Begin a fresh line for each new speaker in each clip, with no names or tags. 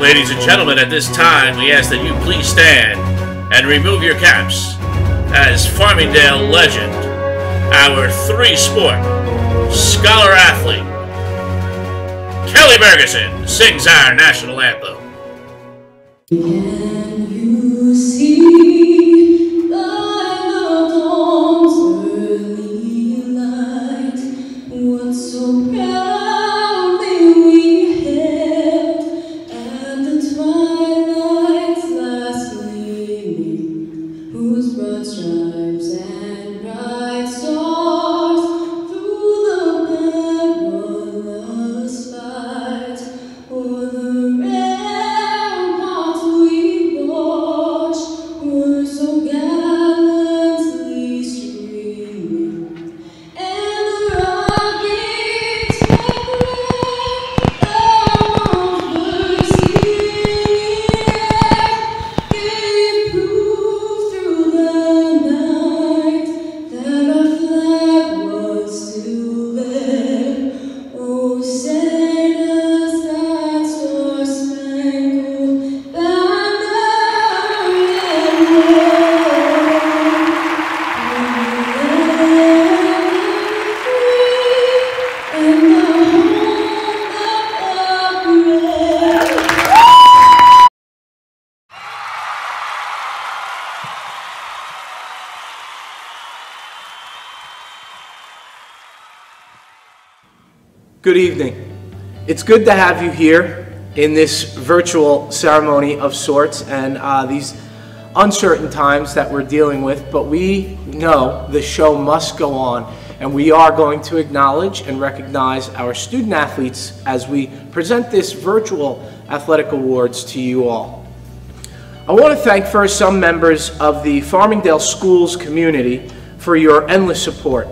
Ladies and gentlemen, at this time, we ask that you please stand and remove your caps as Farmingdale legend, our three-sport scholar athlete, Kelly Bergeson, sings our national anthem.
Can you see by the dawn's early light what so proudly we hailed at the twilight's last gleaming, whose broad stripes and bright stars through the perilous fight o'er the ramparts we watched were so gallantly streaming, and the rockets echoed down bursting air gave proof through the night that our flag was still there. Oh, send us that star-spangled banner yet free, and the hope of the brave.
Good evening. It's good to have you here in this virtual ceremony of sorts and these uncertain times that we're dealing with, but we know the show must go on, and we are going to acknowledge and recognize our student athletes as we present this virtual athletic awards to you all. I want to thank first some members of the Farmingdale Schools community for your endless support.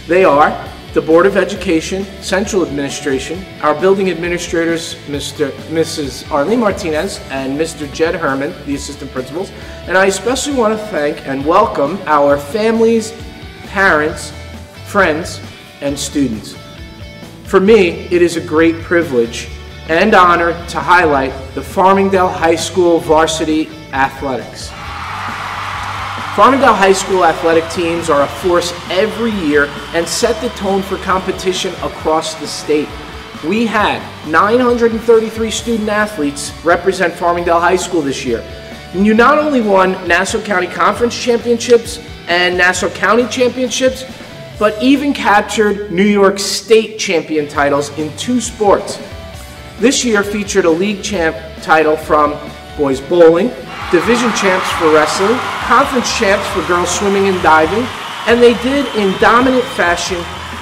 They are the Board of Education, Central Administration, our building administrators, Mrs. Arlene Martinez and Mr. Jed Herman, the assistant principals, and I especially want to thank and welcome our families, parents, friends, and students. For me, it is a great privilege and honor to highlight the Farmingdale High School varsity athletics. Farmingdale High School athletic teams are a force every year and set the tone for competition across the state. We had 933 student athletes represent Farmingdale High School this year. And you not only won Nassau County Conference Championships and Nassau County Championships, but even captured New York State champion titles in 2 sports. This year featured a league champ title from boys bowling, division champs for wrestling, conference champs for girls swimming and diving, and they did in dominant fashion,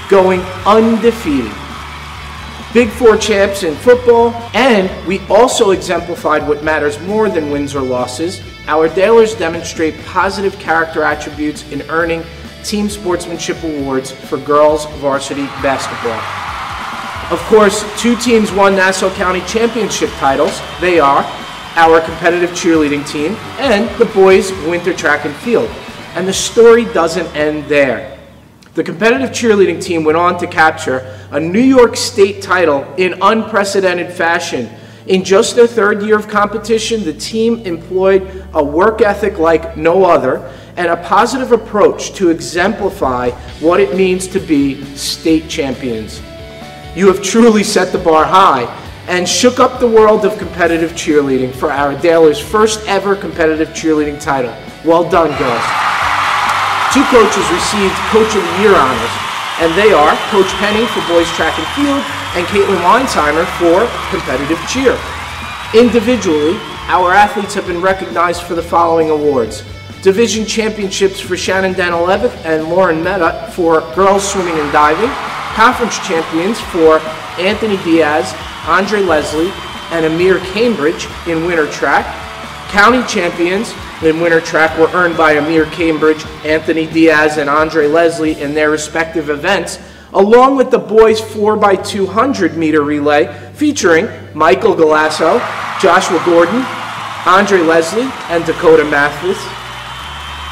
going undefeated. Big Four champs in football, and we also exemplified what matters more than wins or losses. Our Dalers demonstrate positive character attributes in earning team sportsmanship awards for girls varsity basketball. Of course, 2 teams won Nassau County Championship titles. They are our competitive cheerleading team and the boys winter track and field. And the story doesn't end there. The competitive cheerleading team went on to capture a New York State title in unprecedented fashion. In just their 3rd year of competition, the team employed a work ethic like no other and a positive approach to exemplify what it means to be state champions. You have truly set the bar high and shook up the world of competitive cheerleading for our Dalers' first ever competitive cheerleading title. Well done, girls. 2 coaches received Coach of the Year honors, and they are Coach Penny for boys track and field and Caitlin Weinsheimer for competitive cheer. Individually, our athletes have been recognized for the following awards: Division Championships for Shannon Danilevich and Lauren Meta for girls swimming and diving, Conference Champions for Anthony Diaz, Andre Leslie, and Amir Cambridge in winter track. County champions in winter track were earned by Amir Cambridge, Anthony Diaz, and Andre Leslie in their respective events, along with the boys 4x200 meter relay featuring Michael Galasso, Joshua Gordon, Andre Leslie, and Dakota Mathis.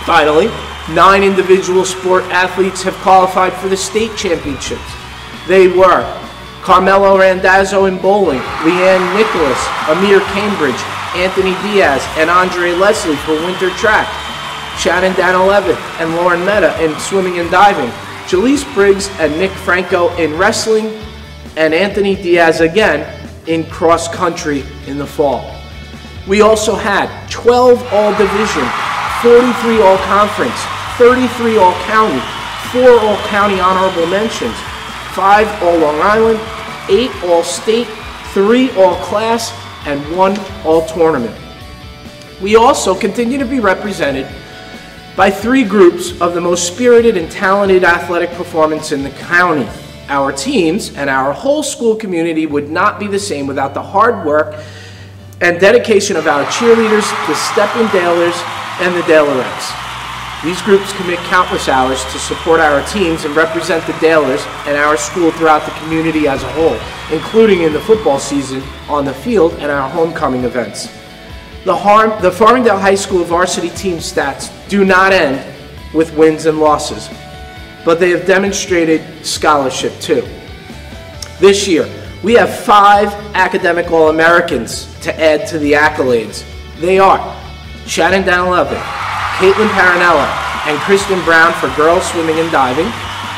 Finally, 9 individual sport athletes have qualified for the state championships. They were Carmelo Randazzo in bowling, Leanne Nicholas, Amir Cambridge, Anthony Diaz, and Andre Leslie for winter track, Shannon Danilevith and Lauren Mehta in swimming and diving, Jaleese Briggs and Nick Franco in wrestling, and Anthony Diaz again in cross country in the fall. We also had 12 all-division, 43 all-conference, 33 all-county, 4 all-county honorable mentions, 5 all-Long Island, 8 all-state, 3 all-class, and 1 all-tournament. We also continue to be represented by 3 groups of the most spirited and talented athletic performance in the county. Our teams and our whole school community would not be the same without the hard work and dedication of our cheerleaders, the Steppin-Dalers, and the Dalerettes. These groups commit countless hours to support our teams and represent the Dalers and our school throughout the community as a whole, including in the football season, on the field, and our homecoming events. The Farmingdale High School varsity team stats do not end with wins and losses, but they have demonstrated scholarship too. This year, we have 5 academic All-Americans to add to the accolades. They are Shannon Danilevith, Caitlin Paranella, and Kristen Brown for girls swimming and diving,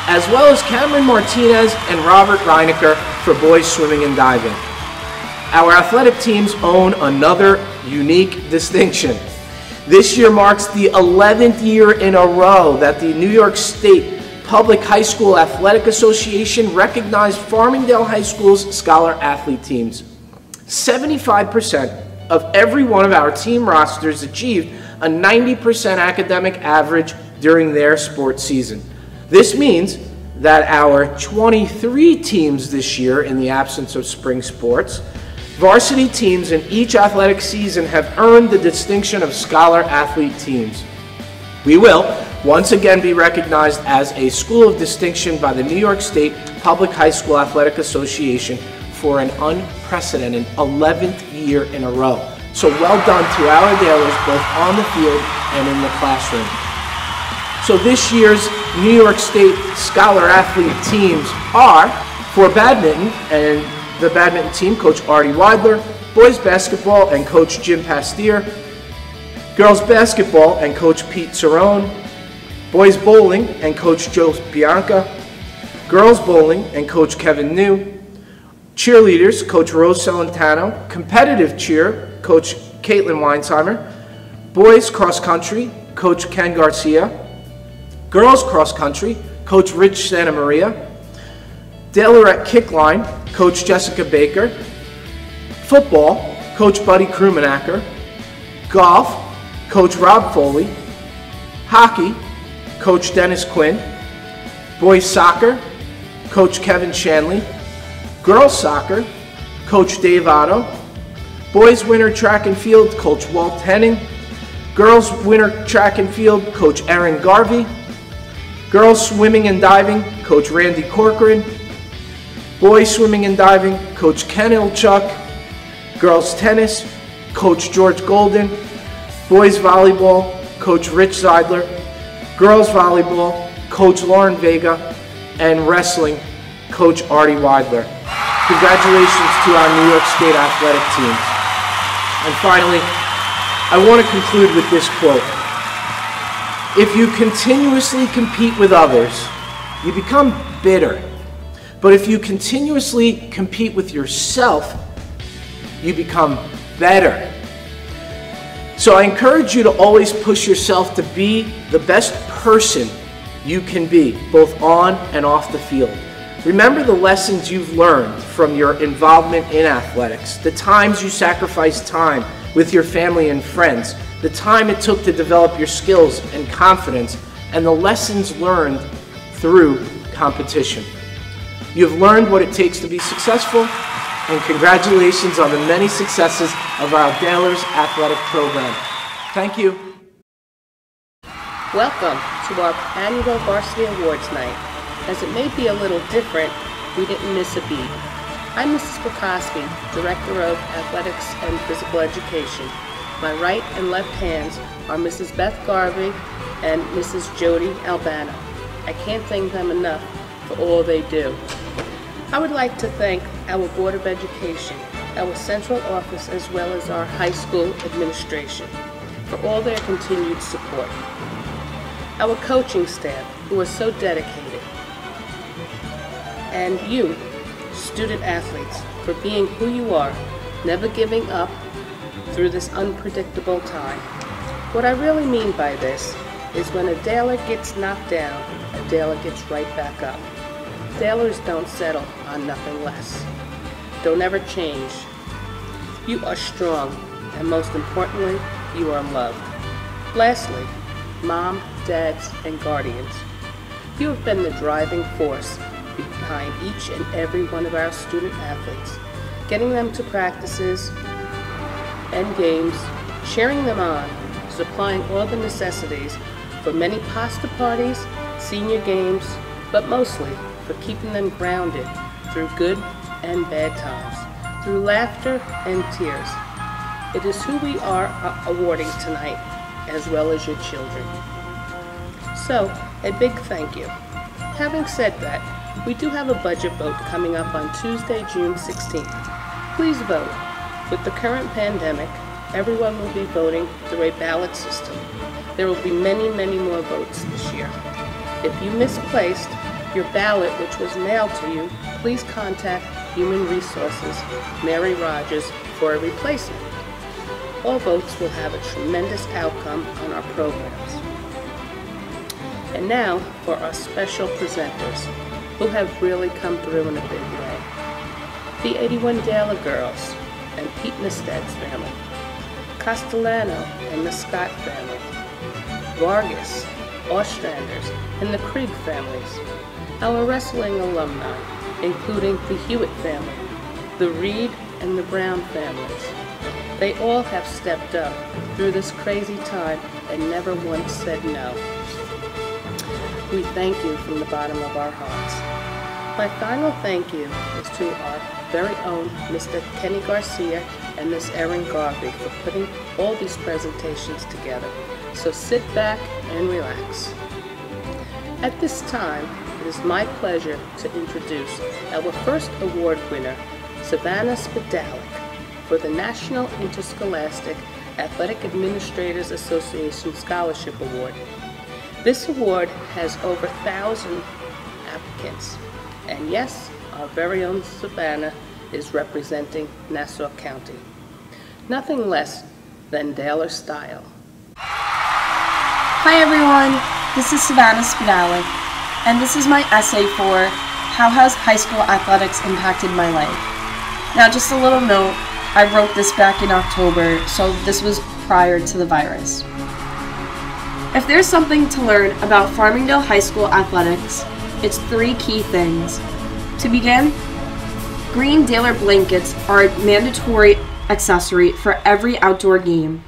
as well as Cameron Martinez and Robert Reinecker for boys swimming and diving. Our athletic teams own another unique distinction. This year marks the 11th year in a row that the New York State Public High School Athletic Association recognized Farmingdale High School's scholar athlete teams. 75% of every one of our team rosters achieved a 90% academic average during their sports season. This means that our 23 teams this year, in the absence of spring sports, varsity teams in each athletic season have earned the distinction of scholar athlete teams. We will once again be recognized as a school of distinction by the New York State Public High School Athletic Association for an unprecedented 11th year in a row. So well done to our Dalers both on the field and in the classroom. So this year's New York State Scholar Athlete teams are, for badminton and the badminton team, Coach Artie Weidler, boys basketball and Coach Jim Pastier, girls basketball and Coach Pete Cerrone, boys bowling and Coach Joe Bianca, girls bowling and Coach Kevin New, cheerleaders Coach Rose Celentano, competitive cheer Coach Caitlin Weinsheimer, boys cross country Coach Ken Garcia, girls cross country Coach Rich Santa Maria, Dalerette kickline Coach Jessica Baker, football Coach Buddy Krumenacker, golf Coach Rob Foley, hockey Coach Dennis Quinn, boys soccer Coach Kevin Shanley, girls soccer Coach Dave Otto, boys winter track and field Coach Walt Henning, girls winter track and field Coach Erin Garvey, girls swimming and diving Coach Randy Corcoran, boys swimming and diving Coach Ken Ilchuk, girls tennis Coach George Golden, boys volleyball Coach Rich Zeidler, girls volleyball Coach Lauren Vega, and wrestling Coach Artie Weidler. Congratulations to our New York State athletic teams. And finally, I want to conclude with this quote. If you continuously compete with others, you become bitter. But if you continuously compete with yourself, you become better. So I encourage you to always push yourself to be the best person you can be, both on and off the field. Remember the lessons you've learned from your involvement in athletics, the times you sacrificed time with your family and friends, the time it took to develop your skills and confidence, and the lessons learned through competition. You've learned what it takes to be successful, and congratulations on the many successes of our Dalers athletic program. Thank you.
Welcome to our annual Varsity Awards Night. As it may be a little different, we didn't miss a beat. I'm Mrs. Prokosky, Director of Athletics and Physical Education. My right and left hands are Mrs. Beth Garvey and Mrs. Jody Albano. I can't thank them enough for all they do. I would like to thank our Board of Education, our central office, as well as our high school administration for all their continued support. Our coaching staff, who are so dedicated, and you, student athletes, for being who you are, never giving up through this unpredictable time. What I really mean by this is when a Daler gets knocked down, a Daler gets right back up. Dalers don't settle on nothing less. Don't ever change. You are strong, and most importantly, you are loved. Lastly, mom, dads, and guardians, you have been the driving force behind each and every one of our student athletes, getting them to practices and games, cheering them on, supplying all the necessities for many pasta parties, senior games, but mostly for keeping them grounded through good and bad times, through laughter and tears. It is who we are awarding tonight, as well as your children. So, a big thank you. Having said that, we do have a budget vote coming up on Tuesday, June 16th. Please vote. With the current pandemic, everyone will be voting through a ballot system. There will be many, many more votes this year. If you misplaced your ballot, which was mailed to you, please contact Human Resources, Mary Rogers, for a replacement. All votes will have a tremendous outcome on our programs. And now for our special presenters, who have really come through in a big way. The 81 Daler girls and Pete Nested's family, Castellano and the Scott family, Vargas, Ostranders, and the Krieg families, our wrestling alumni, including the Hewitt family, the Reed and the Brown families. They all have stepped up through this crazy time and never once said no. We thank you from the bottom of our hearts. My final thank you is to our very own Mr. Kenny Garcia and Miss Erin Garvey for putting all these presentations together. So sit back and relax. At this time, it is my pleasure to introduce our first award winner, Savannah Spidalik, for the National Interscholastic Athletic Administrators Association Scholarship Award. This award has over 1,000 applicants, and yes, our very own Savannah is representing Nassau County. Nothing less than Daler style.
Hi everyone, this is Savannah Spidalik, and this is my essay for How Has High School Athletics Impacted My Life? Now just a little note, I wrote this back in October, so this was prior to the virus. If there's something to learn about Farmingdale High School athletics, it's 3 key things. To begin, green Daler blankets are a mandatory accessory for every outdoor game.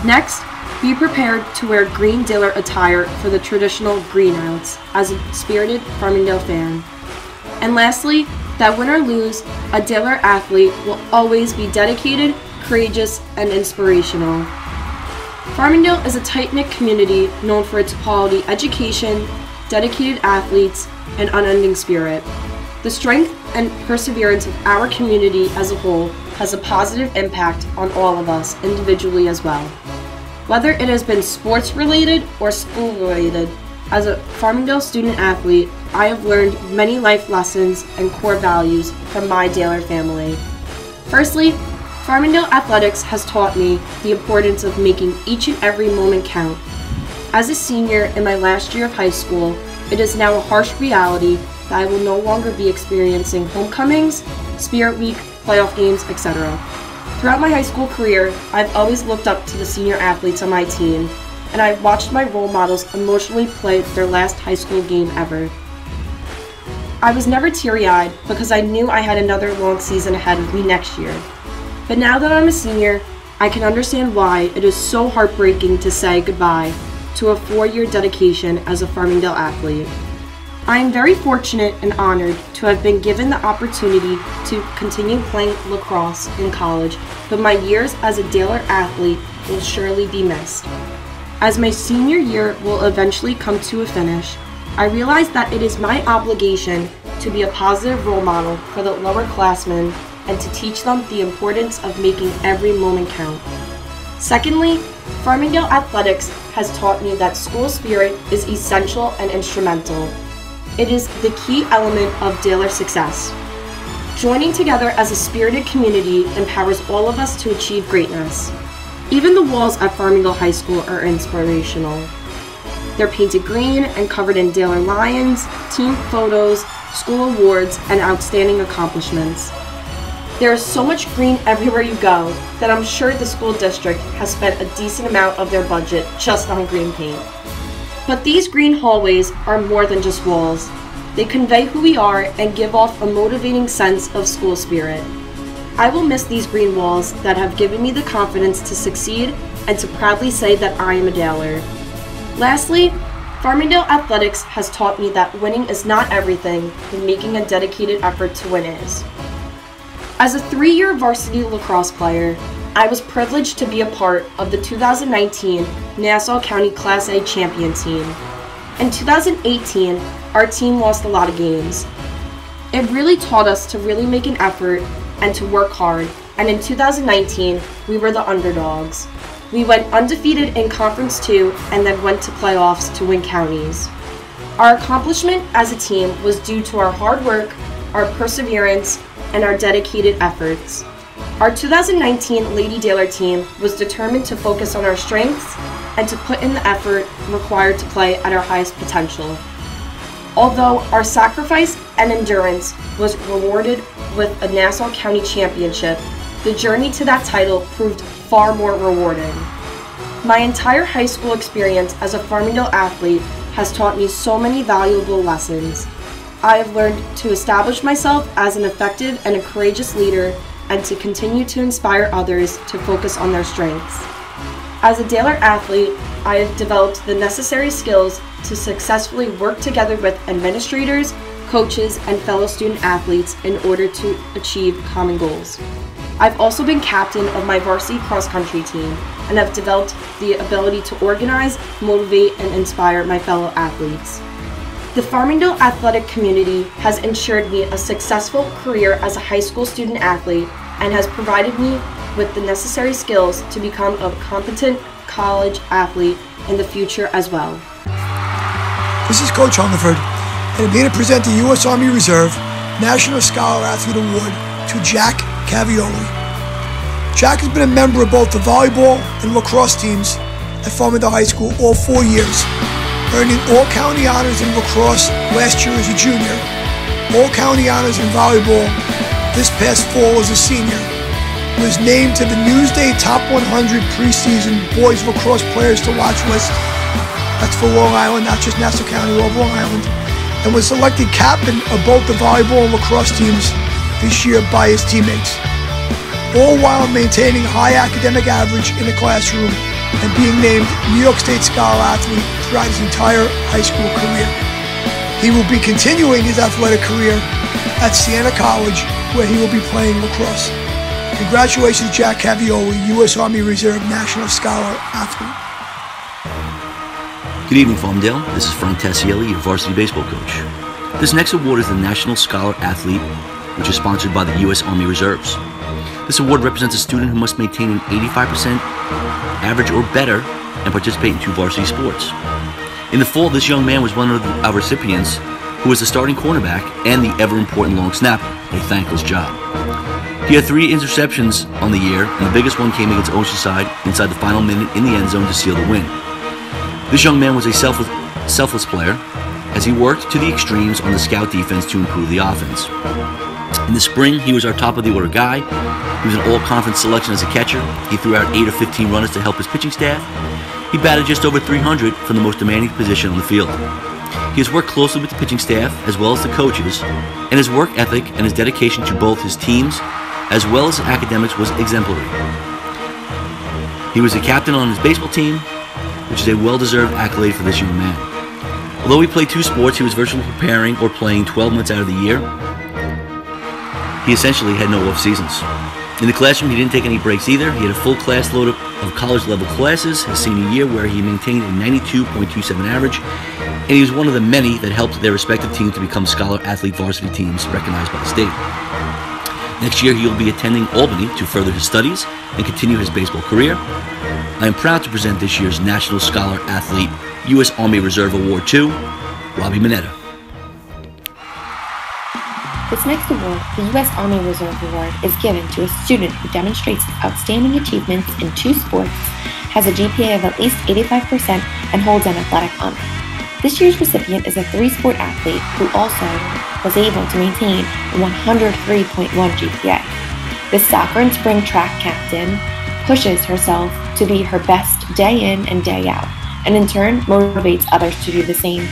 Next, be prepared to wear green Daler attire for the traditional greenouts as a spirited Farmingdale fan. And lastly, that win or lose, a Daler athlete will always be dedicated, courageous, and inspirational. Farmingdale is a tight-knit community known for its quality education, dedicated athletes, and unending spirit. The strength and perseverance of our community as a whole has a positive impact on all of us individually as well. Whether it has been sports-related or school-related, as a Farmingdale student-athlete, I have learned many life lessons and core values from my Daler family. Firstly, Farmingdale athletics has taught me the importance of making each and every moment count. As a senior in my last year of high school, it is now a harsh reality that I will no longer be experiencing homecomings, Spirit Week, playoff games, etc. Throughout my high school career, I've always looked up to the senior athletes on my team, and I've watched my role models emotionally play their last high school game ever. I was never teary-eyed because I knew I had another long season ahead of me next year. But now that I'm a senior, I can understand why it is so heartbreaking to say goodbye to a 4-year dedication as a Farmingdale athlete. I am very fortunate and honored to have been given the opportunity to continue playing lacrosse in college, but my years as a Daler athlete will surely be missed. As my senior year will eventually come to a finish, I realize that it is my obligation to be a positive role model for the lower classmen and to teach them the importance of making every moment count. Secondly, Farmingdale Athletics has taught me that school spirit is essential and instrumental. It is the key element of Daler success. Joining together as a spirited community empowers all of us to achieve greatness. Even the walls at Farmingdale High School are inspirational. They're painted green and covered in Daler Lions, team photos, school awards, and outstanding accomplishments. There is so much green everywhere you go that I'm sure the school district has spent a decent amount of their budget just on green paint. But these green hallways are more than just walls. They convey who we are and give off a motivating sense of school spirit. I will miss these green walls that have given me the confidence to succeed and to proudly say that I am a Daler. Lastly, Farmingdale Athletics has taught me that winning is not everything, and making a dedicated effort to win is. As a 3-year varsity lacrosse player, I was privileged to be a part of the 2019 Nassau County Class A champion team. In 2018, our team lost a lot of games. It really taught us to really make an effort and to work hard, and in 2019, we were the underdogs. We went undefeated in Conference 2 and then went to playoffs to win counties. Our accomplishment as a team was due to our hard work, our perseverance, and our dedicated efforts. Our 2019 Lady Daler team was determined to focus on our strengths and to put in the effort required to play at our highest potential. Although our sacrifice and endurance was rewarded with a Nassau County championship, the journey to that title proved far more rewarding. My entire high school experience as a Farmingdale athlete has taught me so many valuable lessons. I have learned to establish myself as an effective and a courageous leader and to continue to inspire others to focus on their strengths. As a Daler athlete, I have developed the necessary skills to successfully work together with administrators, coaches, and fellow student athletes in order to achieve common goals. I've also been captain of my varsity cross-country team and have developed the ability to organize, motivate, and inspire my fellow athletes. The Farmingdale athletic community has ensured me a successful career as a high school student athlete and has provided me with the necessary skills to become a competent college athlete in the future as well.
This is Coach Hungerford, and I'm here to present the U.S. Army Reserve National Scholar Athlete Award to Jack Cavioli. Jack has been a member of both the volleyball and lacrosse teams at Farmingdale High School all 4 years, earning all-county honors in lacrosse last year as a junior, all-county honors in volleyball this past fall as a senior, was named to the Newsday Top 100 preseason boys lacrosse players to watch list. That's for Long Island, not just Nassau County, all of Long Island, and was selected captain of both the volleyball and lacrosse teams this year by his teammates, all while maintaining a high academic average in the classroom and being named New York State Scholar Athlete throughout his entire high school career. He will be continuing his athletic career at Siena College, where he will be playing lacrosse. Congratulations, Jack Cavioli, U.S. Army Reserve National Scholar Athlete.
Good evening, Farmingdale. This is Frank Tassielli, your varsity baseball coach. This next award is the National Scholar Athlete, which is sponsored by the U.S. Army Reserves. This award represents a student who must maintain an 85% average or better and participate in 2 varsity sports. In the fall, this young man was one of our recipients who was the starting cornerback and the ever-important long snapper, a thankless job. He had 3 interceptions on the year, and the biggest one came against Oceanside inside the final minute in the end zone to seal the win. This young man was a selfless player as he worked to the extremes on the scout defense to improve the offense. In the spring, he was our top-of-the-order guy. He was an all-conference selection as a catcher. He threw out 8 of 15 runners to help his pitching staff. He batted just over 300 for the most demanding position on the field. He has worked closely with the pitching staff as well as the coaches, and his work ethic and his dedication to both his teams as well as academics was exemplary. He was the captain on his baseball team, which is a well-deserved accolade for this young man. Although he played 2 sports, he was virtually preparing or playing 12 months out of the year. He essentially had no off seasons. In the classroom, he didn't take any breaks either. He had a full class load of college-level classes his senior year, where he maintained a 92.27 average, and he was one of the many that helped their respective teams to become scholar athlete varsity teams recognized by the state. Next year, he will be attending Albany to further his studies and continue his baseball career. I am proud to present this year's National Scholar Athlete U.S. Army Reserve Award to Robbie Mineta.
This next award, the U.S. Army Reserve Award, is given to a student who demonstrates outstanding achievements in 2 sports, has a GPA of at least 85%, and holds an athletic honor. This year's recipient is a 3-sport athlete who also was able to maintain a 103.1 GPA. This soccer and spring track captain pushes herself to be her best day in and day out, and in turn motivates others to do the same.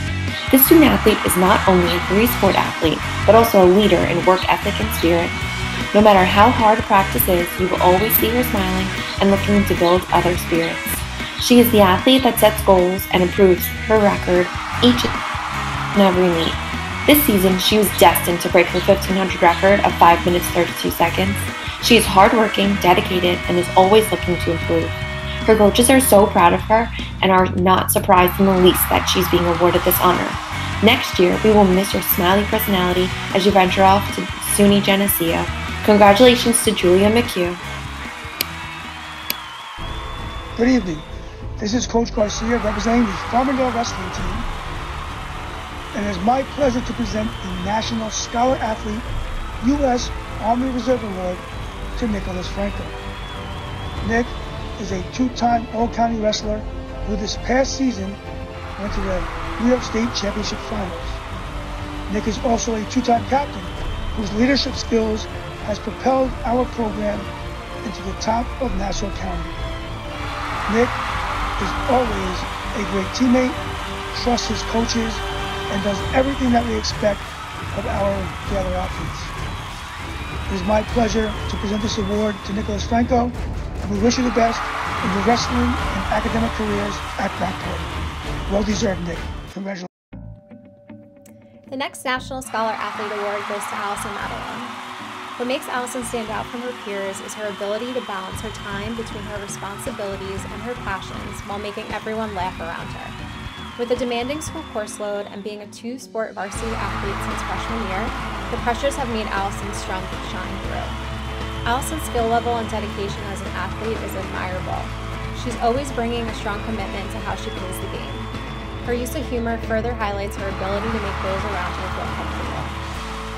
This student athlete is not only a 3-sport athlete, but also a leader in work ethic and spirit. No matter how hard practice is, you will always see her smiling and looking to build other spirits. She is the athlete that sets goals and improves her record each and every meet. This season, she was destined to break her 1500 record of 5 minutes 32 seconds. She is hardworking, dedicated, and is always looking to improve. Her coaches are so proud of her and are not surprised in the least that she's being awarded this honor. Next year, we will miss her smiley personality as you venture off to SUNY Geneseo. Congratulations to Julia McHugh.
Good evening. This is Coach Garcia representing the Farmingdale wrestling team. And it is my pleasure to present the National Scholar Athlete U.S. Army Reserve Award to Nicholas Franco. Nick is a 2-time All-County wrestler who this past season went to the New York State Championship Finals. Nick is also a 2-time captain whose leadership skills has propelled our program into the top of Nassau County. Nick is always a great teammate, trusts his coaches, and does everything that we expect of our other athletes. It is my pleasure to present this award to Nicholas Franco, and we wish you the best in your wrestling and academic careers at Brockport. Well deserved, Nick. Congratulations.
The next National Scholar Athlete Award goes to Allison Madeline. What makes Allison stand out from her peers is her ability to balance her time between her responsibilities and her passions while making everyone laugh around her. With a demanding school course load and being a 2-sport varsity athlete since freshman year, the pressures have made Allison's strength shine through. Allison's skill level and dedication as an athlete is admirable. She's always bringing a strong commitment to how she plays the game. Her use of humor further highlights her ability to make those around her feel comfortable.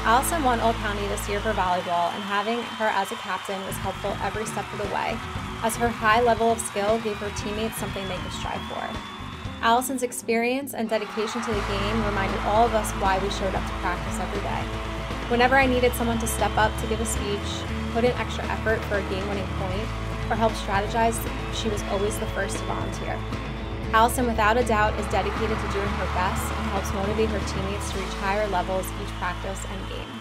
Allison won All-County this year for volleyball, and having her as a captain was helpful every step of the way, as her high level of skill gave her teammates something they could strive for. Allison's experience and dedication to the game reminded all of us why we showed up to practice every day. Whenever I needed someone to step up to give a speech, put in extra effort for a game-winning point, or help strategize, she was always the first to volunteer. Allison, without a doubt, is dedicated to doing her best and helps motivate her teammates to reach higher levels each practice and game.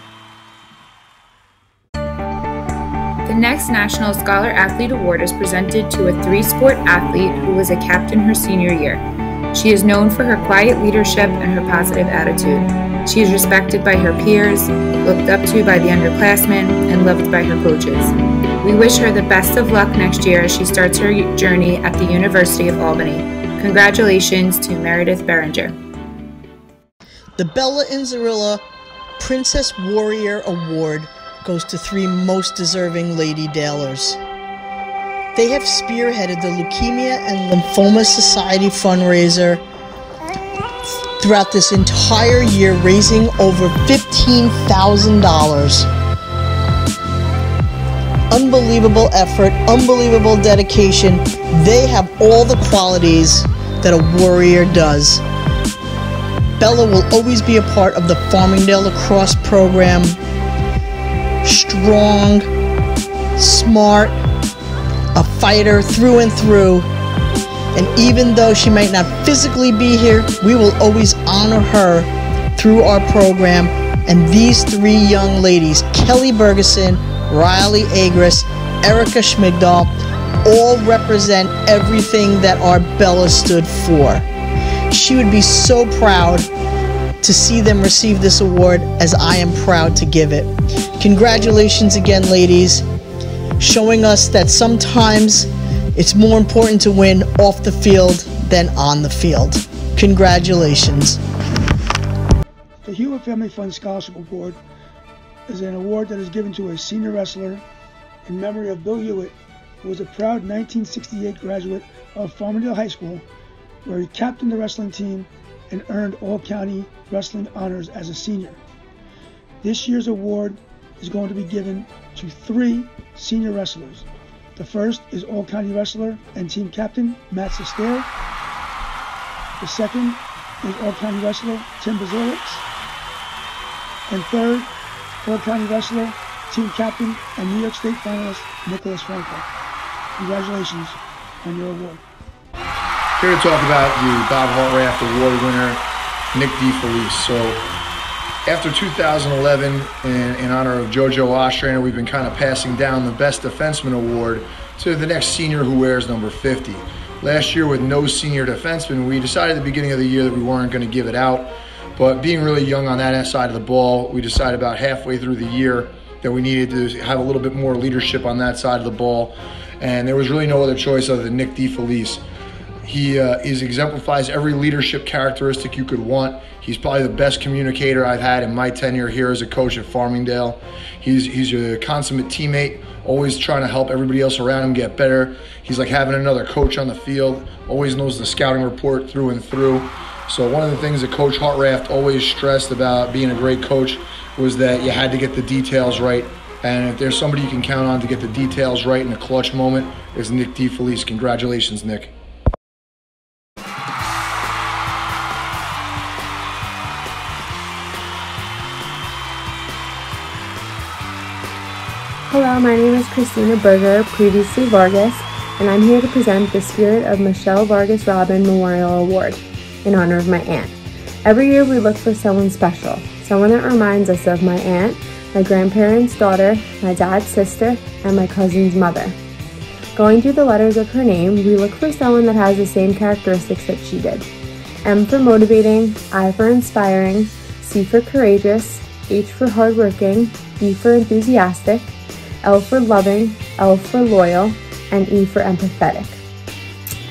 The next National Scholar Athlete Award is presented to a 3-sport athlete who was a captain her senior year. She is known for her quiet leadership and her positive attitude. She is respected by her peers, looked up to by the underclassmen, and loved by her coaches. We wish her the best of luck next year as she starts her journey at the University of Albany. Congratulations to Meredith Berenger.
The Bella Inzarilla Princess Warrior Award goes to 3 most deserving Lady Dalers. They have spearheaded the Leukemia and Lymphoma Society fundraiser throughout this entire year, raising over $15,000. Unbelievable effort, unbelievable dedication. They have all the qualities that a warrior does. Bella will always be a part of the Farmingdale lacrosse program. Strong, smart, a fighter through and through. And even though she might not physically be here, we will always honor her through our program. And these 3 young ladies, Kelly Bergeson, Riley Agris, Erica Schmigdahl, all represent everything that our Bella stood for. She would be so proud to see them receive this award, as I am proud to give it. Congratulations again, ladies, showing us that sometimes It's more important to win off the field than on the field. Congratulations.
The Hewitt Family Fund Scholarship Award is an award that is given to a senior wrestler in memory of Bill Hewitt, who was a proud 1968 graduate of Farmingdale High School, where he captained the wrestling team and earned all-county wrestling honors as a senior. This year's award is going to be given to 3 senior wrestlers. The first is all-county wrestler and team captain Matt Sestair. The second is all-county wrestler Tim Bazilix. And third, all-county wrestler, team captain, and New York State finalist Nicholas Franco. Congratulations on your award.
Here to talk about the Bob Hartraft Award winner, Nick DeFelice. So, after 2011, in honor of JoJo Ostrander, we've been kind of passing down the Best Defenseman Award to the next senior who wears number 50. Last year, with no senior defenseman, we decided at the beginning of the year that we weren't going to give it out. But being really young on that side of the ball, we decided about halfway through the year that we needed to have a little bit more leadership on that side of the ball. And there was really no other choice other than Nick DeFelice. He exemplifies every leadership characteristic you could want. He's probably the best communicator I've had in my tenure here as a coach at Farmingdale. He's a consummate teammate, always trying to help everybody else around him get better. He's like having another coach on the field, always knows the scouting report through and through. So one of the things that Coach Hartraft always stressed about being a great coach was that you had to get the details right. And if there's somebody you can count on to get the details right in a clutch moment, it's Nick DeFelice. Congratulations, Nick.
Hello, my name is Christina Berger, previously Vargas, and I'm here to present the Spirit of Michelle Vargas Robin Memorial Award in honor of my aunt. Every year we look for someone special, someone that reminds us of my aunt, my grandparents' daughter, my dad's sister, and my cousin's mother. Going through the letters of her name, we look for someone that has the same characteristics that she did. M for motivating, I for inspiring, C for courageous, H for hardworking, E for enthusiastic, L for loving, L for loyal, and E for empathetic.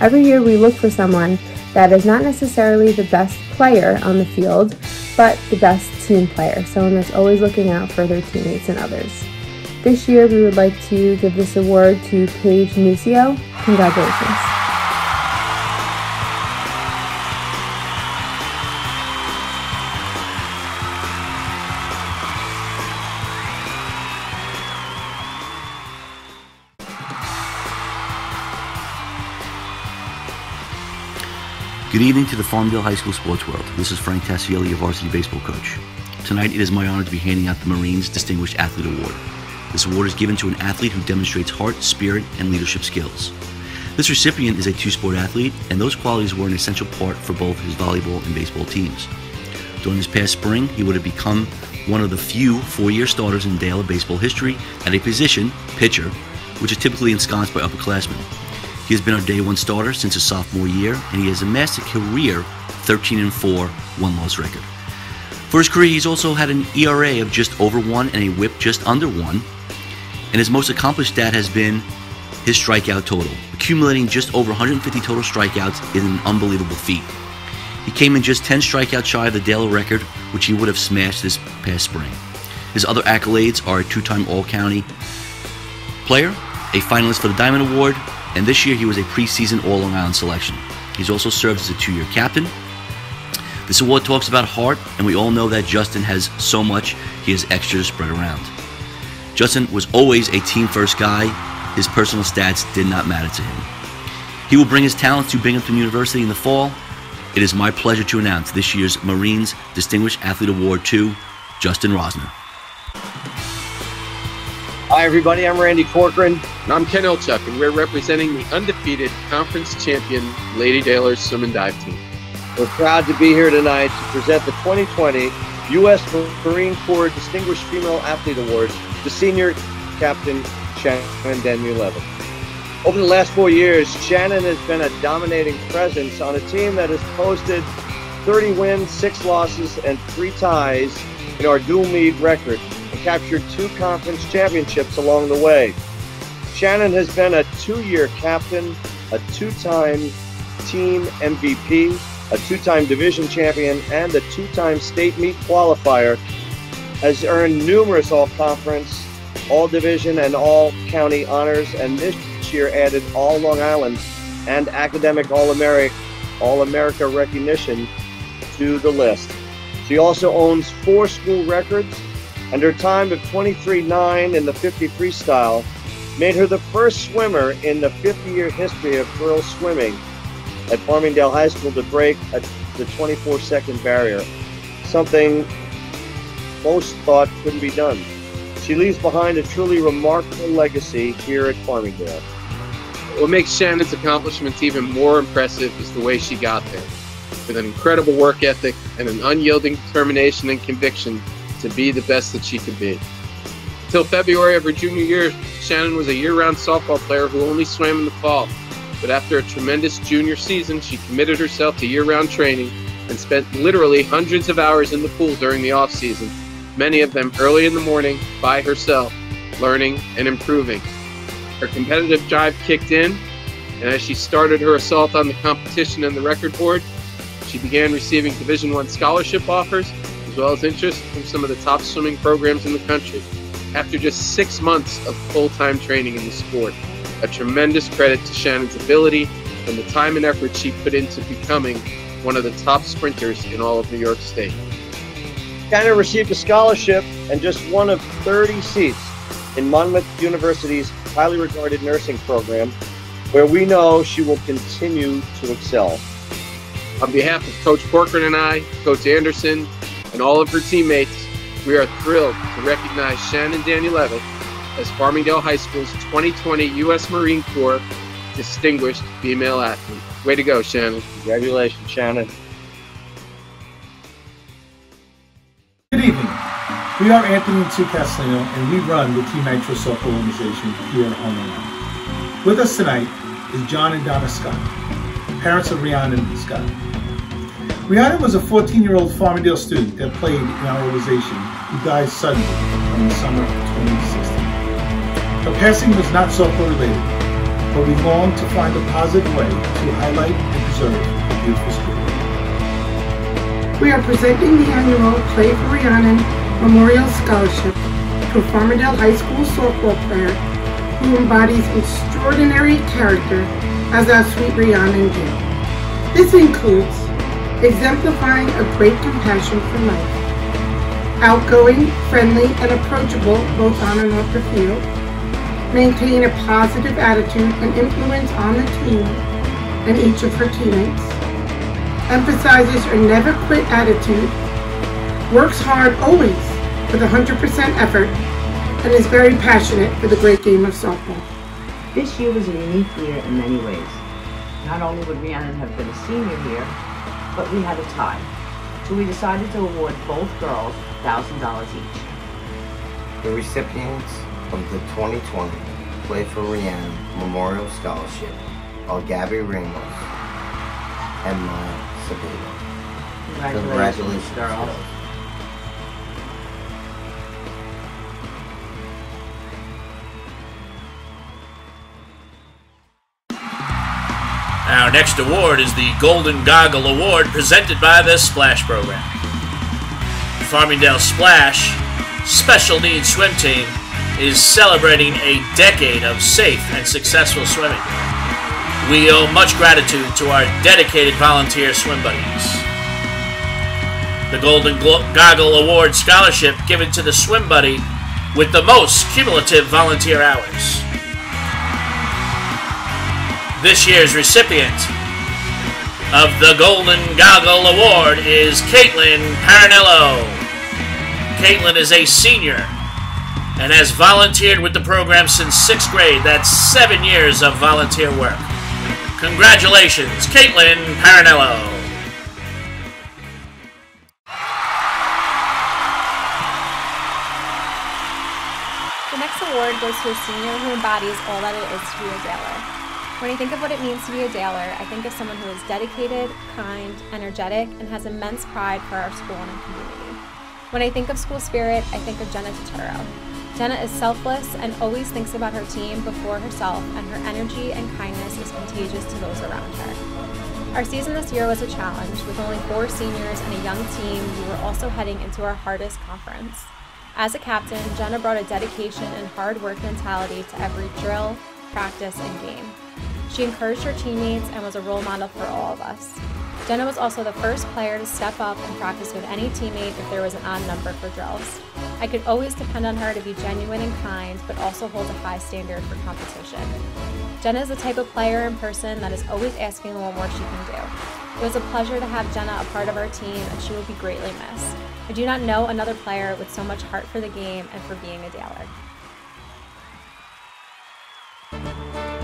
Every year we look for someone that is not necessarily the best player on the field, but the best team player, someone that's always looking out for their teammates and others. This year we would like to give this award to Paige Nucio. Congratulations.
Good evening to the Farmingdale High School sports world. This is Frank Tassielli, your varsity baseball coach. Tonight it is my honor to be handing out the Marines Distinguished Athlete Award. This award is given to an athlete who demonstrates heart, spirit, and leadership skills. This recipient is a two-sport athlete, and those qualities were an essential part for both his volleyball and baseball teams. During this past spring, he would have become one of the few four-year starters in Dale baseball history at a position, pitcher, which is typically ensconced by upperclassmen. He has been our day one starter since his sophomore year, and he has amassed a career 13-4 one-loss record. For his career, he's also had an ERA of just over 1 and a WHIP just under 1, and his most accomplished stat has been his strikeout total. Accumulating just over 150 total strikeouts is an unbelievable feat. He came in just 10 strikeouts shy of the Dale record, which he would have smashed this past spring. His other accolades are a two-time All-County player, a finalist for the Diamond Award, and this year he was a preseason All-Long Island selection. He's also served as a 2-year captain. This award talks about heart, and we all know that Justin has so much, he has extras spread around. Justin was always a team-first guy. His personal stats did not matter to him. He will bring his talents to Binghamton University in the fall. It is my pleasure to announce this year's Marines Distinguished Athlete Award to Justin Rosner.
Hi everybody, I'm Randy Corcoran.
And I'm Ken Ilchuk, and we're representing the undefeated conference champion Lady Dalers Swim and Dive team.
We're proud to be here tonight to present the 2020 U.S. Marine Corps Distinguished Female Athlete Awards to Senior Captain Shannon Denmu-Levin. Over the last 4 years, Shannon has been a dominating presence on a team that has posted 30 wins, 6 losses, and 3 ties in our dual meet record, and captured 2 conference championships along the way. Shannon has been a 2-year captain, a 2-time team MVP, a 2-time division champion, and a 2-time state meet qualifier, has earned numerous all-conference, all-division, and all-county honors, and this year added all Long Island and academic All-America recognition to the list. She also owns 4 school records, and her time of 23.9 in the 50 freestyle made her the first swimmer in the 50-year history of girls swimming at Farmingdale High School to break the 24-second barrier, something most thought couldn't be done. She leaves behind a truly remarkable legacy here at Farmingdale.
What makes Shannon's accomplishments even more impressive is the way she got there, with an incredible work ethic and an unyielding determination and conviction to be the best that she could be. Until February of her junior year, Shannon was a year-round softball player who only swam in the fall. But after a tremendous junior season, she committed herself to year-round training and spent literally hundreds of hours in the pool during the off-season, many of them early in the morning by herself, learning and improving. Her competitive drive kicked in, and as she started her assault on the competition and the record board, she began receiving Division I scholarship offers, as well as interest from some of the top swimming programs in the country. After just 6 months of full-time training in the sport, a tremendous credit to Shannon's ability and the time and effort she put into becoming one of the top sprinters in all of New York State.
Shannon received a scholarship and just one of 30 seats in Monmouth University's highly regarded nursing program, where we know she will continue to excel.
On behalf of Coach Corcoran and I, Coach Anderson, and all of her teammates, we are thrilled to recognize Shannon Danielewicz as Farmingdale High School's 2020 U.S. Marine Corps Distinguished Female Athlete. Way to go, Shannon.
Congratulations, Shannon.
Good evening. We are Anthony and Sue Castellino, and we run the Team Nitro Softball Organization here at Home Island. With us tonight is John and Donna Scott, parents of Rhiannon Scott. Rhiannon was a 14-year-old Farmingdale student that played in our organization who died suddenly in the summer of 2016. Her passing was not softball related, but we longed to find a positive way to highlight and preserve the beautiful spirit.
We are presenting the annual Play for Rhiannon Memorial Scholarship to a Farmingdale High School softball player who embodies extraordinary character as our sweet Rhiannon did. This includes exemplifying a great compassion for life, outgoing, friendly, and approachable both on and off the field, maintain a positive attitude and influence on the team and each of her teammates, emphasizes her never quit attitude, works hard always with 100% effort, and is very passionate for the great game of softball.
This year was a unique year in many ways. Not only would Rhiannon have been a senior here, but we had a tie. So we decided to award both girls $1,000 each.
The recipients of the 2020 Play for Rhiannon Memorial Scholarship are Gabby Ramos and Maya Sabino. Congratulations, girls.
Our next award is the Golden Goggle Award presented by the Splash Program. Farmingdale Splash Special Needs Swim Team is celebrating a decade of safe and successful swimming. We owe much gratitude to our dedicated volunteer swim buddies. The Golden Goggle Award scholarship given to the swim buddy with the most cumulative volunteer hours. This year's recipient of the Golden Goggle Award is Caitlin Paranello. Caitlin is a senior and has volunteered with the program since 6th grade. That's 7 years of volunteer work. Congratulations, Caitlin Paranello.
The next award goes to a senior who embodies all that it is to be a Daler. When I think of what it means to be a Daler, I think of someone who is dedicated, kind, energetic, and has immense pride for our school and our community. When I think of school spirit, I think of Jenna Turturro. Jenna is selfless and always thinks about her team before herself, and her energy and kindness is contagious to those around her. Our season this year was a challenge. With only 4 seniors and a young team, we were also heading into our hardest conference. As a captain, Jenna brought a dedication and hard work mentality to every drill, practice, and game. She encouraged her teammates and was a role model for all of us. Jenna was also the first player to step up and practice with any teammate if there was an odd number for drills. I could always depend on her to be genuine and kind, but also hold a high standard for competition. Jenna is the type of player and person that is always asking what more she can do. It was a pleasure to have Jenna a part of our team, and she will be greatly missed. I do not know another player with so much heart for the game and for being a Daler.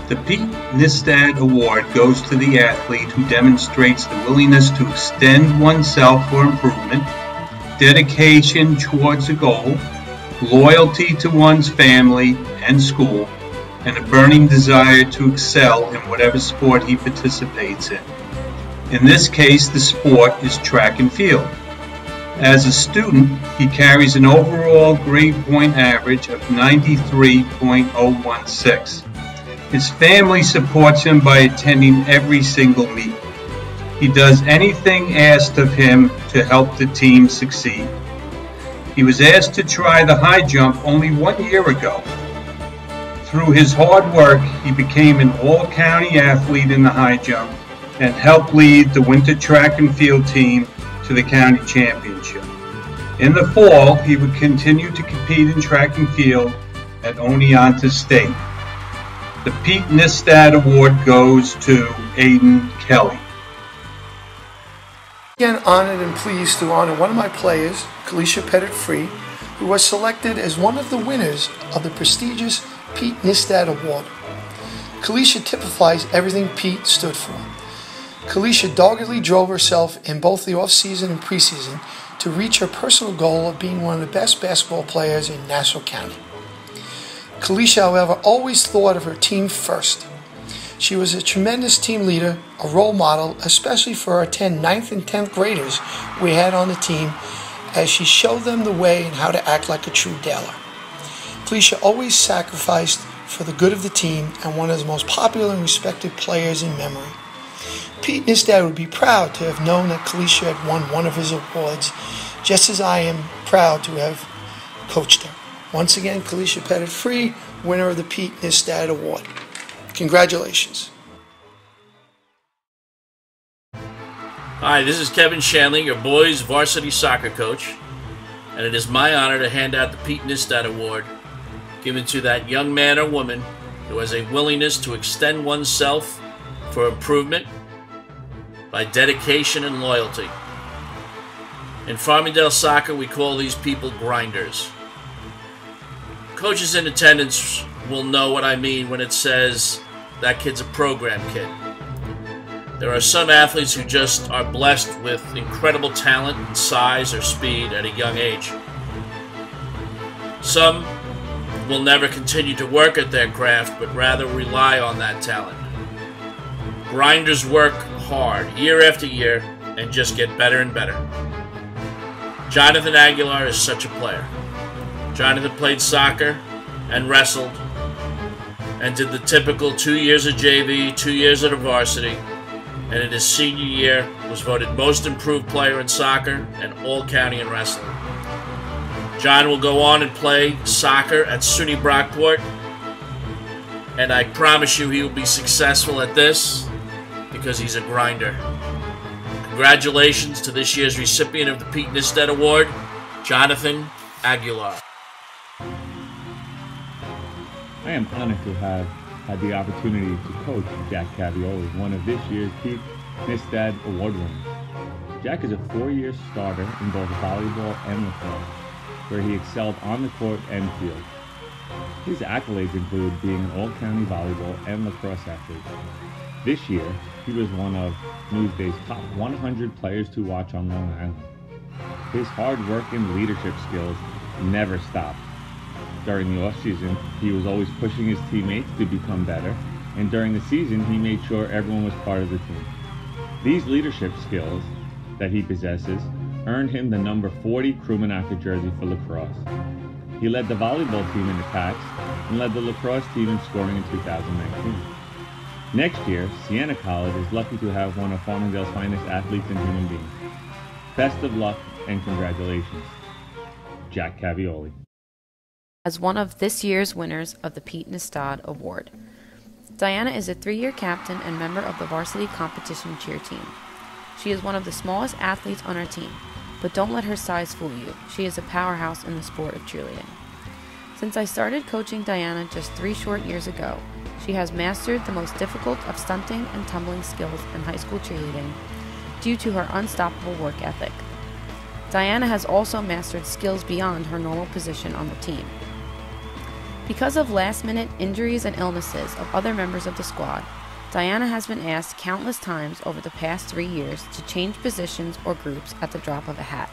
The Pete Nistad Award goes to the athlete who demonstrates the willingness to extend oneself for improvement, dedication towards a goal, loyalty to one's family and school, and a burning desire to excel in whatever sport he participates in. In this case, the sport is track and field. As a student, he carries an overall grade point average of 93.016. His family supports him by attending every single meet. He does anything asked of him to help the team succeed. He was asked to try the high jump only 1 year ago. Through his hard work, he became an all-county athlete in the high jump and helped lead the winter track and field team to the county championship. In the fall, he would continue to compete in track and field at Oneonta State. The Pete Nistad Award goes to Aiden Kelly.
Again, honored and pleased to honor one of my players, Kalisha Pettit-Free, who was selected as one of the winners of the prestigious Pete Nistad Award. Kalisha typifies everything Pete stood for. Kalisha doggedly drove herself in both the off-season and preseason to reach her personal goal of being one of the best basketball players in Nassau County. Kalisha, however, always thought of her team first. She was a tremendous team leader, a role model, especially for our 10 9th and 10th graders we had on the team, as she showed them the way and how to act like a true Daler. Kalisha always sacrificed for the good of the team and one of the most popular and respected players in memory. Pete Nistad would be proud to have known that Kalisha had won one of his awards, just as I am proud to have coached her. Once again, Kalisha Pettit-Free, winner of the Pete Nistad Award. Congratulations.
Hi, this is Kevin Shanley, your boys' varsity soccer coach, and it is my honor to hand out the Pete Nistad Award, given to that young man or woman who has a willingness to extend oneself for improvement by dedication and loyalty. In Farmingdale soccer, we call these people grinders. Coaches in attendance will know what I mean when it says that kid's a program kid. There are some athletes who just are blessed with incredible talent and size or speed at a young age. Some will never continue to work at their craft, but rather rely on that talent. Grinders work hard year after year and just get better and better. Jonathan Aguilar is such a player. Jonathan played soccer and wrestled and did the typical 2 years of JV, 2 years at a varsity, and in his senior year was voted most improved player in soccer and all-county in wrestling. John will go on and play soccer at SUNY Brockport, and I promise you he will be successful at this because he's a grinder. Congratulations to this year's recipient of the Pete Nistad Award, Jonathan Aguilar.
I am honored to have had the opportunity to coach Jack Cavioli, one of this year's Pete Nistad Award winners. Jack is a 4-year starter in both volleyball and lacrosse, where he excelled on the court and field. His accolades include being an all-county volleyball and lacrosse athlete. This year, he was one of Newsday's top 100 players to watch on Long Island. His hard work and leadership skills never stopped. During the off-season, he was always pushing his teammates to become better, and during the season, he made sure everyone was part of the team. These leadership skills that he possesses earned him the number 40 Crewman Jersey for lacrosse. He led the volleyball team in attacks and led the lacrosse team in scoring in 2019. Next year, Siena College is lucky to have one of Farmingdale's finest athletes and human beings. Best of luck and congratulations, Jack Cavioli.
As one of this year's winners of the Pete Nistad Award, Diana is a 3-year captain and member of the varsity competition cheer team. She is one of the smallest athletes on our team, but don't let her size fool you. She is a powerhouse in the sport of cheerleading. Since I started coaching Diana just 3 short years ago, she has mastered the most difficult of stunting and tumbling skills in high school cheerleading due to her unstoppable work ethic. Diana has also mastered skills beyond her normal position on the team. Because of last-minute injuries and illnesses of other members of the squad, Diana has been asked countless times over the past 3 years to change positions or groups at the drop of a hat.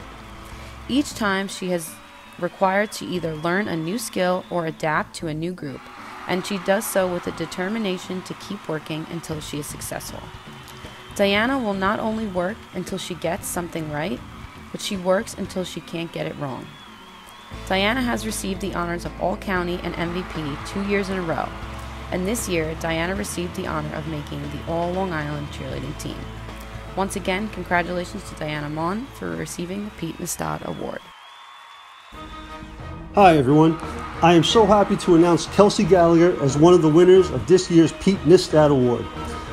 Each time she has required to either learn a new skill or adapt to a new group, and she does so with a determination to keep working until she is successful. Diana will not only work until she gets something right, but she works until she can't get it wrong. Diana has received the honors of All-County and MVP 2 years in a row, and this year Diana received the honor of making the All-Long Island cheerleading team. Once again, congratulations to Diana Mon for receiving the Pete Nistad Award.
Hi everyone, I am so happy to announce Kelsey Gallagher as one of the winners of this year's Pete Nistad Award.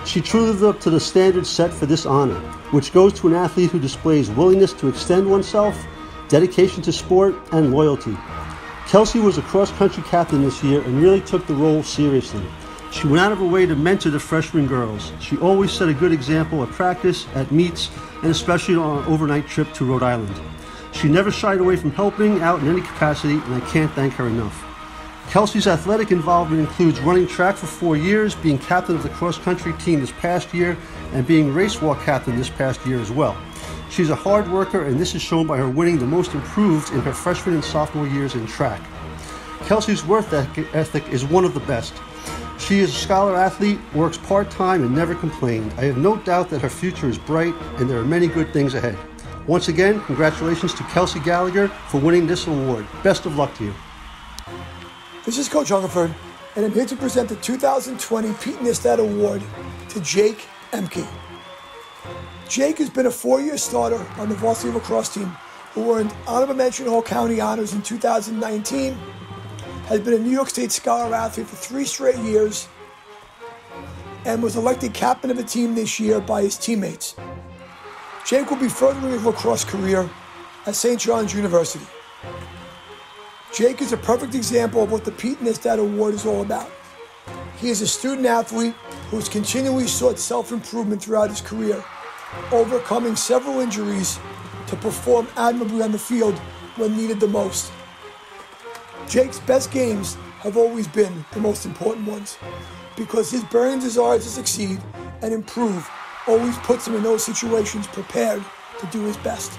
She truly lived up to the standards set for this honor, which goes to an athlete who displays willingness to extend oneself, dedication to sport, and loyalty. Kelsey was a cross-country captain this year and really took the role seriously. She went out of her way to mentor the freshman girls. She always set a good example at practice, at meets, and especially on an overnight trip to Rhode Island. She never shied away from helping out in any capacity, and I can't thank her enough. Kelsey's athletic involvement includes running track for 4 years, being captain of the cross-country team this past year, and being race walk captain this past year as well. She's a hard worker, and this is shown by her winning the most improved in her freshman and sophomore years in track. Kelsey's work ethic is one of the best. She is a scholar athlete, works part-time, and never complained. I have no doubt that her future is bright, and there are many good things ahead. Once again, congratulations to Kelsey Gallagher for winning this award. Best of luck to you.
This is Coach Hungerford, and I'm here to present the 2020 Pete Nistad Award to Jake Emke. Jake has been a 4-year starter on the varsity lacrosse team who earned honorable mention All-County honors in 2019, has been a New York State Scholar athlete for 3 straight years, and was elected captain of the team this year by his teammates. Jake will be furthering his lacrosse career at St. John's University. Jake is a perfect example of what the Pete Nistad Award is all about. He is a student athlete who has continually sought self-improvement throughout his career, overcoming several injuries to perform admirably on the field when needed the most. Jake's best games have always been the most important ones because his burning desire to succeed and improve always puts him in those situations prepared to do his best.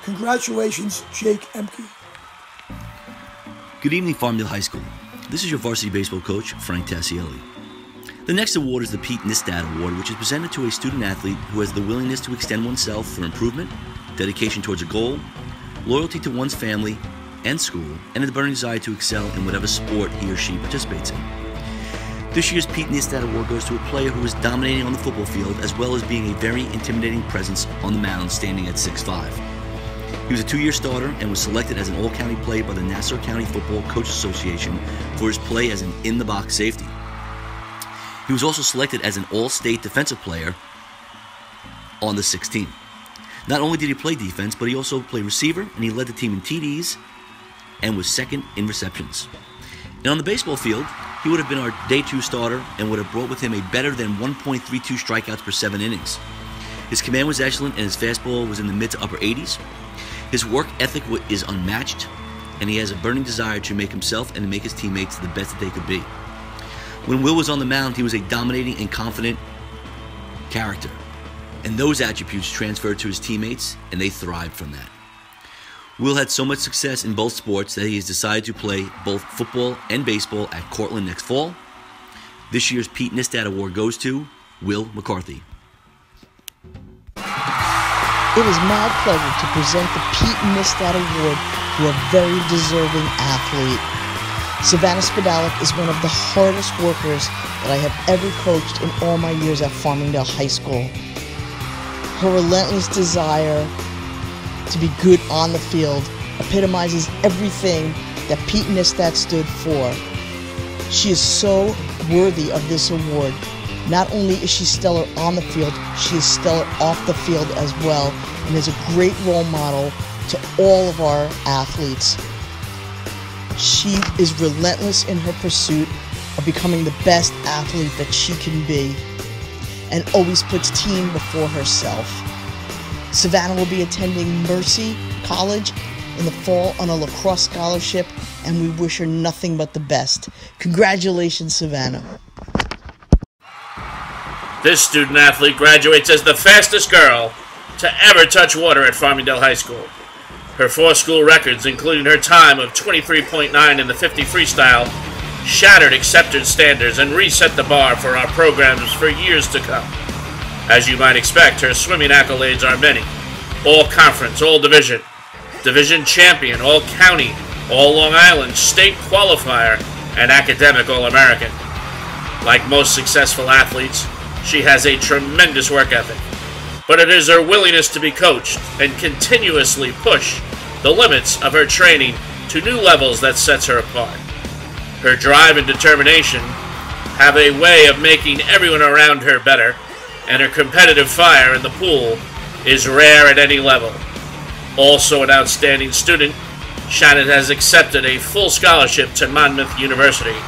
Congratulations, Jake Emke.
Good evening, Farmingdale High School. This is your varsity baseball coach, Frank Tassielli. The next award is the Pete Nistad Award, which is presented to a student athlete who has the willingness to extend oneself for improvement, dedication towards a goal, loyalty to one's family and school, and a burning desire to excel in whatever sport he or she participates in. This year's Pete Nistad Award goes to a player who is dominating on the football field as well as being a very intimidating presence on the mound, standing at 6'5". He was a 2-year starter and was selected as an All-County player by the Nassau County Football Coaches Association for his play as an in-the-box safety. He was also selected as an All-State defensive player on the 6th team. Not only did he play defense, but he also played receiver, and he led the team in TDs and was second in receptions. And on the baseball field, he would have been our day 2 starter and would have brought with him a better than 1.32 strikeouts per 7 innings. His command was excellent, and his fastball was in the mid to upper 80s. His work ethic is unmatched, and he has a burning desire to make himself and to make his teammates the best that they could be. When Will was on the mound, he was a dominating and confident character, and those attributes transferred to his teammates, and they thrived from that. Will had so much success in both sports that he has decided to play both football and baseball at Cortland next fall. This year's Pete Nistad Award goes to Will McCarthy.
It is my pleasure to present the Pete Nistad Award to to a very deserving athlete. Savannah Spidalic is one of the hardest workers that I have ever coached in all my years at Farmingdale High School. Her relentless desire to be good on the field epitomizes everything that Pete Nistad stood for. She is so worthy of this award. Not only is she stellar on the field, she is stellar off the field as well, and is a great role model to all of our athletes. She is relentless in her pursuit of becoming the best athlete that she can be, and always puts team before herself. Savannah will be attending Mercy College in the fall on a lacrosse scholarship, and we wish her nothing but the best. Congratulations, Savannah.
This student athlete graduates as the fastest girl to ever touch water at Farmingdale High School. Her 4 school records, including her time of 23.9 in the 50 freestyle, shattered acceptance standards and reset the bar for our programs for years to come. As you might expect, her swimming accolades are many. All conference, all division, division champion, all county, all Long Island, state qualifier, and academic All-American. Like most successful athletes, she has a tremendous work ethic, but it is her willingness to be coached and continuously push the limits of her training to new levels that sets her apart. Her drive and determination have a way of making everyone around her better, and her competitive fire in the pool is rare at any level. Also an outstanding student, Shannon has accepted a full scholarship to Monmouth University,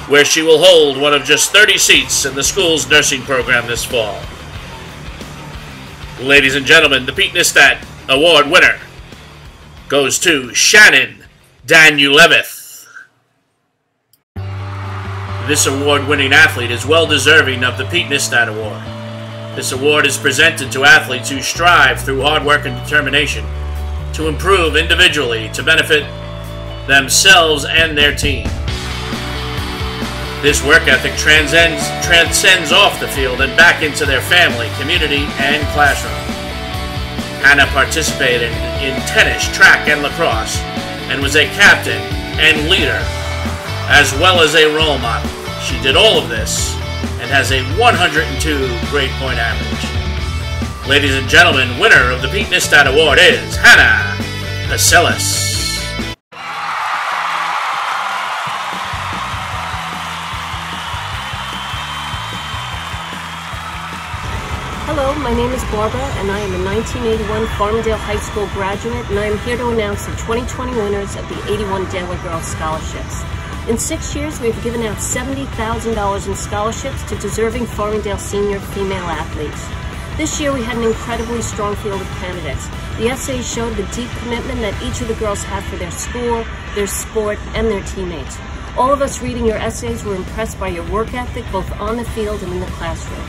where she will hold one of just 30 seats in the school's nursing program this fall. Ladies and gentlemen, the Pete Nistad Award winner goes to Shannon Danulevith. This award-winning athlete is well deserving of the Pete Nistad Award. This award is presented to athletes who strive through hard work and determination to improve individually to benefit themselves and their team. This work ethic transcends off the field and back into their family, community, and classroom. Hannah participated in tennis, track, and lacrosse, and was a captain and leader, as well as a role model. She did all of this and has a 102 grade point average. Ladies and gentlemen, winner of the Pete Nistad Award is Hannah Paselis.
Hello, my name is Barbara, and I am a 1981 Farmingdale High School graduate, and I am here to announce the 2020 winners of the 81 Daler Girls Scholarships. In 6 years, we have given out $70,000 in scholarships to deserving Farmingdale senior female athletes. This year, we had an incredibly strong field of candidates. The essays showed the deep commitment that each of the girls had for their school, their sport, and their teammates. All of us reading your essays were impressed by your work ethic, both on the field and in the classroom.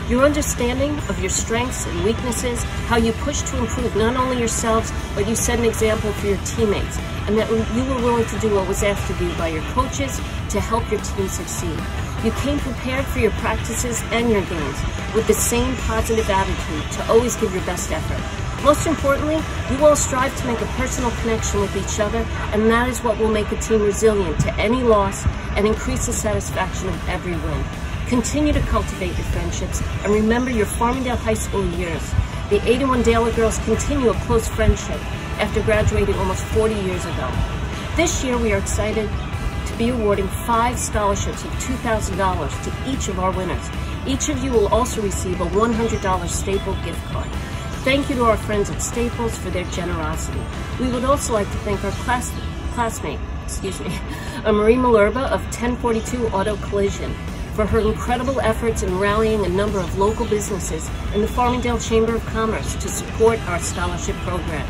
Your understanding of your strengths and weaknesses, how you push to improve not only yourselves, but you set an example for your teammates, and that you were willing to do what was asked of you by your coaches to help your team succeed. You came prepared for your practices and your games with the same positive attitude to always give your best effort. Most importantly, you all strive to make a personal connection with each other, and that is what will make a team resilient to any loss and increase the satisfaction of every win. Continue to cultivate your friendships and remember your Farmingdale High School years. The 81 Daler girls continue a close friendship after graduating almost 40 years ago. This year we are excited to be awarding 5 scholarships of $2,000 to each of our winners. Each of you will also receive a $100 Staples gift card. Thank you to our friends at Staples for their generosity. We would also like to thank our classmate, Marie Malerba of 1042 Auto Collision, for her incredible efforts in rallying a number of local businesses and the Farmingdale Chamber of Commerce to support our scholarship program.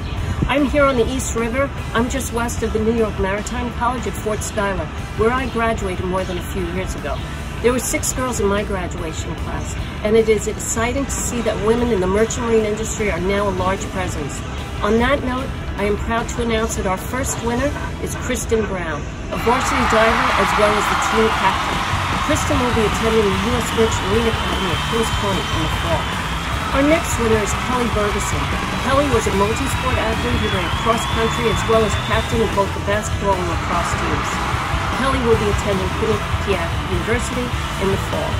I'm here on the East River. I'm just west of the New York Maritime College at Fort Schuyler, where I graduated more than a few years ago. There were 6 girls in my graduation class, and it is exciting to see that women in the merchant marine industry are now a large presence. On that note, I am proud to announce that our first winner is Kristen Brown, a varsity diver as well as the team captain. Kristen will be attending the U.S. Merchant Marine Academy at Kings Point in the fall. Our next winner is Kelly Bergeson. Kelly was a multi-sport athlete who ran cross country as well as captain of both the basketball and lacrosse teams. Kelly will be attending Quinnipiac University in the fall.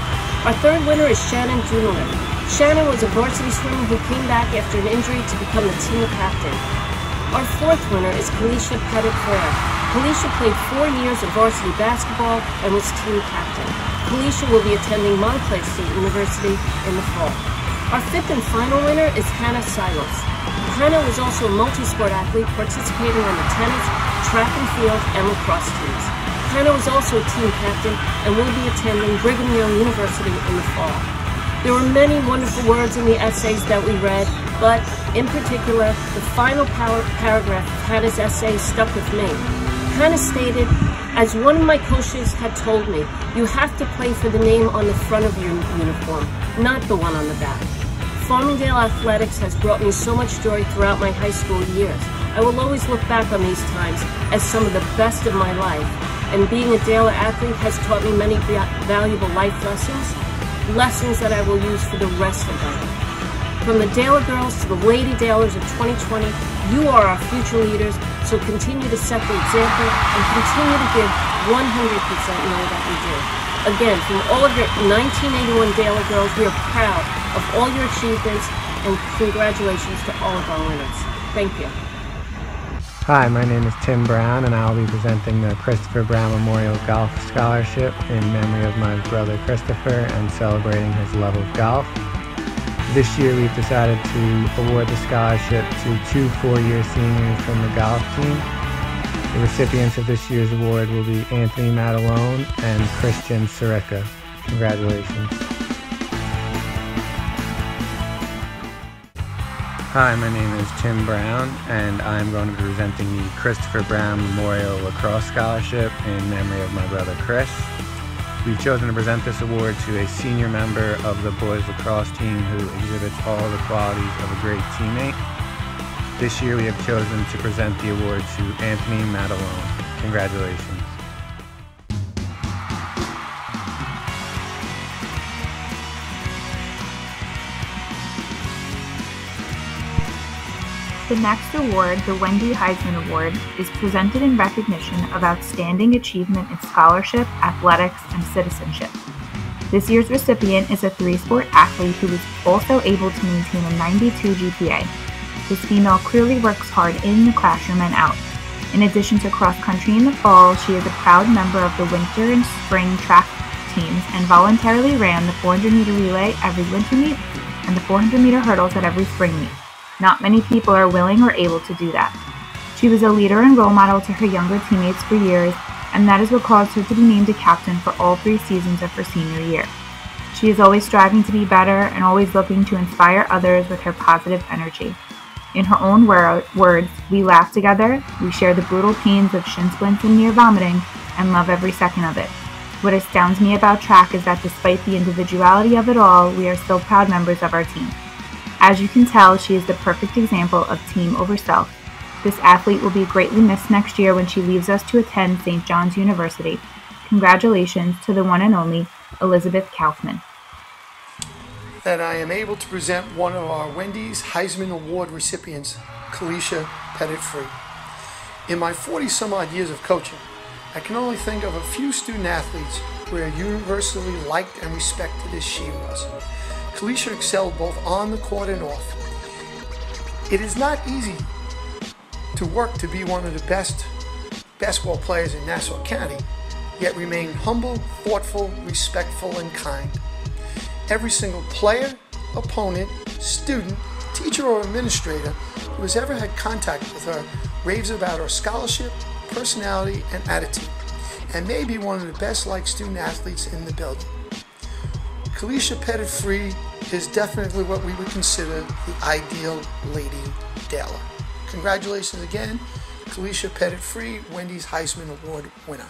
Our third winner is Shannon Junelin. Shannon was a varsity swimmer who came back after an injury to become the team captain. Our fourth winner is Kalisha Pettit-Frere. Kalisha played 4 years of varsity basketball and was team captain. Kalisha will be attending Montclair State University in the fall. Our fifth and final winner is Hannah Silos. Hannah was also a multi-sport athlete participating on the tennis, track and field, and lacrosse teams. Hannah was also a team captain and will be attending Brigham Young University in the fall. There were many wonderful words in the essays that we read, but in particular, the final paragraph of Hannah's essay stuck with me. Hannah stated, "As one of my coaches had told me, you have to play for the name on the front of your uniform, not the one on the back. Farmingdale Athletics has brought me so much joy throughout my high school years. I will always look back on these times as some of the best of my life, and being a Dale athlete has taught me many valuable life lessons that I will use for the rest of my life. From the Dale girls to the Lady Dalers of 2020, you are our future leaders, so continue to set the example and continue to give 100% more that we do. Again, from all of your 1981 Dale girls, we are proud of all your achievements, and congratulations to all of our winners. Thank you."
Hi, my name is Tim Brown, and I'll be presenting the Christopher Brown Memorial Golf Scholarship in memory of my brother Christopher and celebrating his love of golf. This year we've decided to award the scholarship to 2 4-year seniors from the golf team. The recipients of this year's award will be Anthony Matalone and Christian Sirica. Congratulations. Hi, my name is Tim Brown, and I'm going to be presenting the Christopher Brown Memorial Lacrosse Scholarship in memory of my brother Chris. We've chosen to present this award to a senior member of the boys lacrosse team who exhibits all the qualities of a great teammate. This year we have chosen to present the award to Anthony Matalone. Congratulations.
The next award, the Wendy Heisman Award, is presented in recognition of outstanding achievement in scholarship, athletics, and citizenship. This year's recipient is a 3-sport athlete who was also able to maintain a 92 GPA. This female clearly works hard in the classroom and out. In addition to cross country in the fall, she is a proud member of the winter and spring track teams and voluntarily ran the 400-meter relay every winter meet and the 400-meter hurdles at every spring meet. Not many people are willing or able to do that. She was a leader and role model to her younger teammates for years, and that is what caused her to be named a captain for all 3 seasons of her senior year. She is always striving to be better and always looking to inspire others with her positive energy. In her own words, we laugh together, we share the brutal pains of shin splints and near vomiting, and love every second of it. What astounds me about track is that despite the individuality of it all, we are still proud members of our team. As you can tell, she is the perfect example of team over self. This athlete will be greatly missed next year when she leaves us to attend St. John's University. Congratulations to the one and only Elizabeth Kaufman.
That I am able to present one of our Wendy's Heisman Award recipients, Kalisha Pettit-Frere. In my 40-some-odd years of coaching, I can only think of a few student athletes who are universally liked and respected as she was. Kalisha excelled both on the court and off. It is not easy to work to be one of the best basketball players in Nassau County, yet remain humble, thoughtful, respectful, and kind. Every single player, opponent, student, teacher, or administrator who has ever had contact with her raves about her scholarship, personality, and attitude, and may be one of the best liked student athletes in the building. Kalisha Pettit-Frere is definitely what we would consider the ideal Lady Daler. Congratulations again, Kalisha Pettit-Frere, Wendy's Heisman Award winner.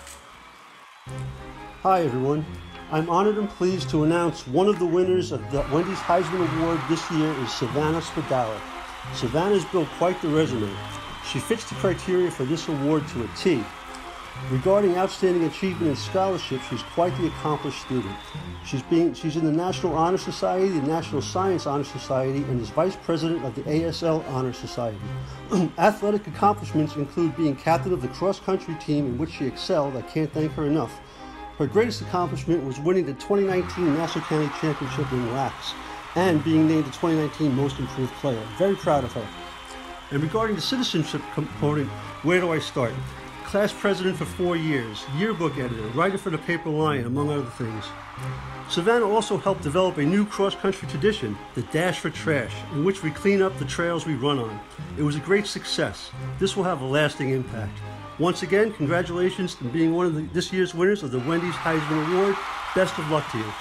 Hi everyone. I'm honored and pleased to announce one of the winners of the Wendy's Heisman Award this year is Savannah Spadala. Savannah's built quite the resume. She fits the criteria for this award to a T. Regarding outstanding achievement and scholarship, she's quite the accomplished student. She's in the National Honor Society, the National Science Honor Society, and is Vice President of the ASL Honor Society. Athletic accomplishments include being captain of the cross-country team in which she excelled. I can't thank her enough. Her greatest accomplishment was winning the 2019 Nassau County Championship in lax and being named the 2019 Most Improved Player. Very proud of her. And regarding the citizenship component, where do I start? Class president for 4 years, yearbook editor, writer for the paper Lion, among other things. Savannah also helped develop a new cross-country tradition, the Dash for Trash, in which we clean up the trails we run on. It was a great success. This will have a lasting impact. Once again, congratulations on being one of this year's winners of the Wendy's Heisman Award. Best of luck to you.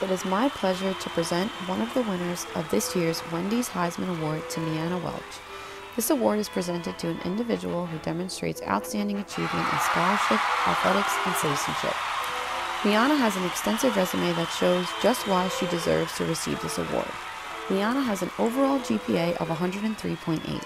It is my pleasure to present one of the winners of this year's Wendy's Heisman Award to Mianna Welch. This award is presented to an individual who demonstrates outstanding achievement in scholarship, athletics, and citizenship. Mianna has an extensive resume that shows just why she deserves to receive this award. Mianna has an overall GPA of 103.8.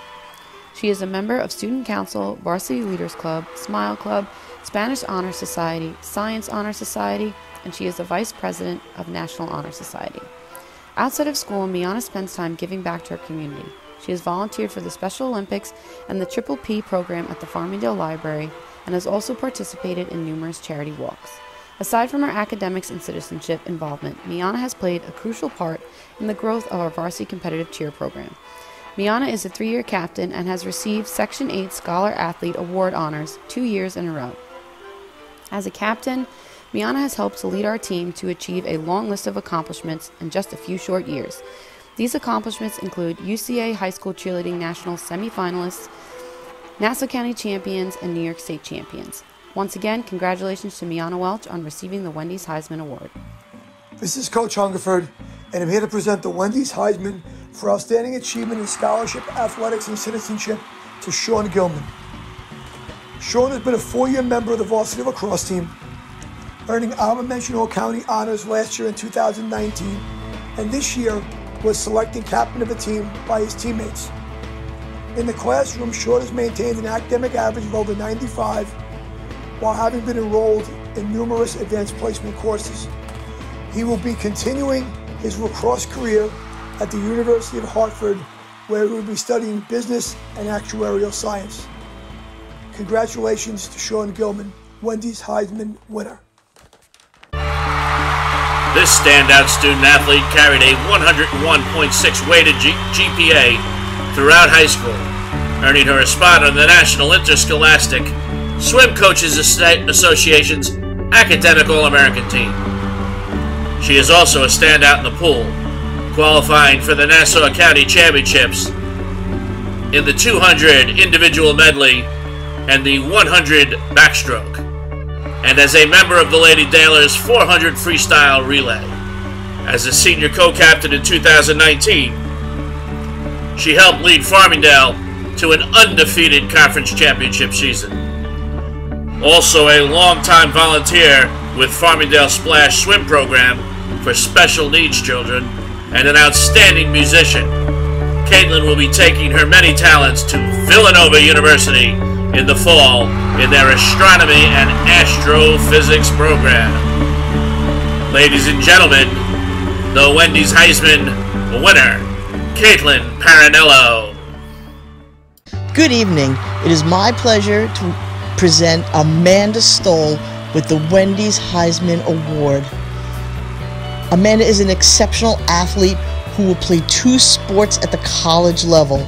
She is a member of Student Council, Varsity Leaders Club, Smile Club, Spanish Honor Society, Science Honor Society, and she is the Vice President of National Honor Society. Outside of school, Mianna spends time giving back to her community. She has volunteered for the Special Olympics and the Triple P program at the Farmingdale Library and has also participated in numerous charity walks. Aside from her academics and citizenship involvement, Mianna has played a crucial part in the growth of our varsity competitive cheer program. Mianna is a 3-year captain and has received Section 8 Scholar Athlete Award honors 2 years in a row. As a captain, Mianna has helped to lead our team to achieve a long list of accomplishments in just a few short years. These accomplishments include UCA High School Cheerleading National semifinalists, Nassau County champions, and New York State champions. Once again, congratulations to Mianna Welch on receiving the Wendy's Heisman Award.
This is Coach Hungerford, and I'm here to present the Wendy's Heisman for outstanding achievement in scholarship, athletics, and citizenship to Sean Gilman. Sean has been a 4-year member of the varsity lacrosse team, earning alma mention all-county honors last year in 2019, and this year was selected captain of the team by his teammates. In the classroom, Sean has maintained an academic average of over 95 while having been enrolled in numerous advanced placement courses. He will be continuing his lacrosse career at the University of Hartford, where he will be studying business and actuarial science. Congratulations to Sean Gilman, Wendy's Heisman winner.
This standout student athlete carried a 101.6 weighted GPA throughout high school, earning her a spot on the National Interscholastic Swim Coaches Association's Academic All-American team. She is also a standout in the pool, qualifying for the Nassau County Championships in the 200 individual medley and the 100 backstroke, and as a member of the Lady Dalers 400 freestyle relay. As a senior co-captain in 2019, she helped lead Farmingdale to an undefeated conference championship season. Also a longtime volunteer with Farmingdale Splash Swim Program for special needs children and an outstanding musician, Caitlin will be taking her many talents to Villanova University in the fall in their astronomy and astrophysics program. Ladies and gentlemen, the Wendy's Heisman winner, Caitlin Paranello.
Good evening. It is my pleasure to present Amanda Stoll with the Wendy's Heisman Award. Amanda is an exceptional athlete who will play 2 sports at the college level.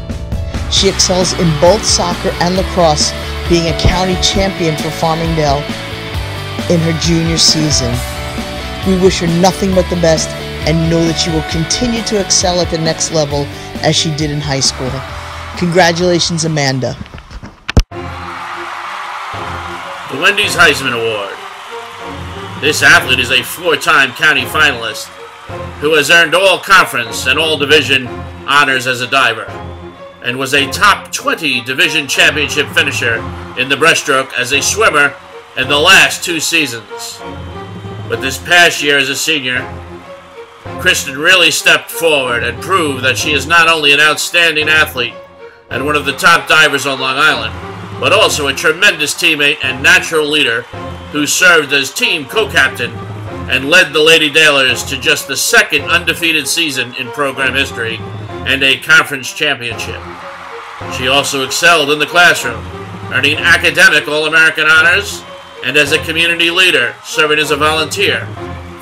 She excels in both soccer and lacrosse, being a county champion for Farmingdale in her junior season. We wish her nothing but the best and know that she will continue to excel at the next level as she did in high school. Congratulations, Amanda.
The Wendy's Heisman Award. This athlete is a 4-time county finalist who has earned all conference and all division honors as a diver, and was a top 20 division championship finisher in the breaststroke as a swimmer in the last 2 seasons. But this past year as a senior, Kristen really stepped forward and proved that she is not only an outstanding athlete and one of the top divers on Long Island, but also a tremendous teammate and natural leader who served as team co-captain and led the Lady Dalers to just the second undefeated season in program history and a conference championship. She also excelled in the classroom, earning academic All-American honors, and as a community leader, serving as a volunteer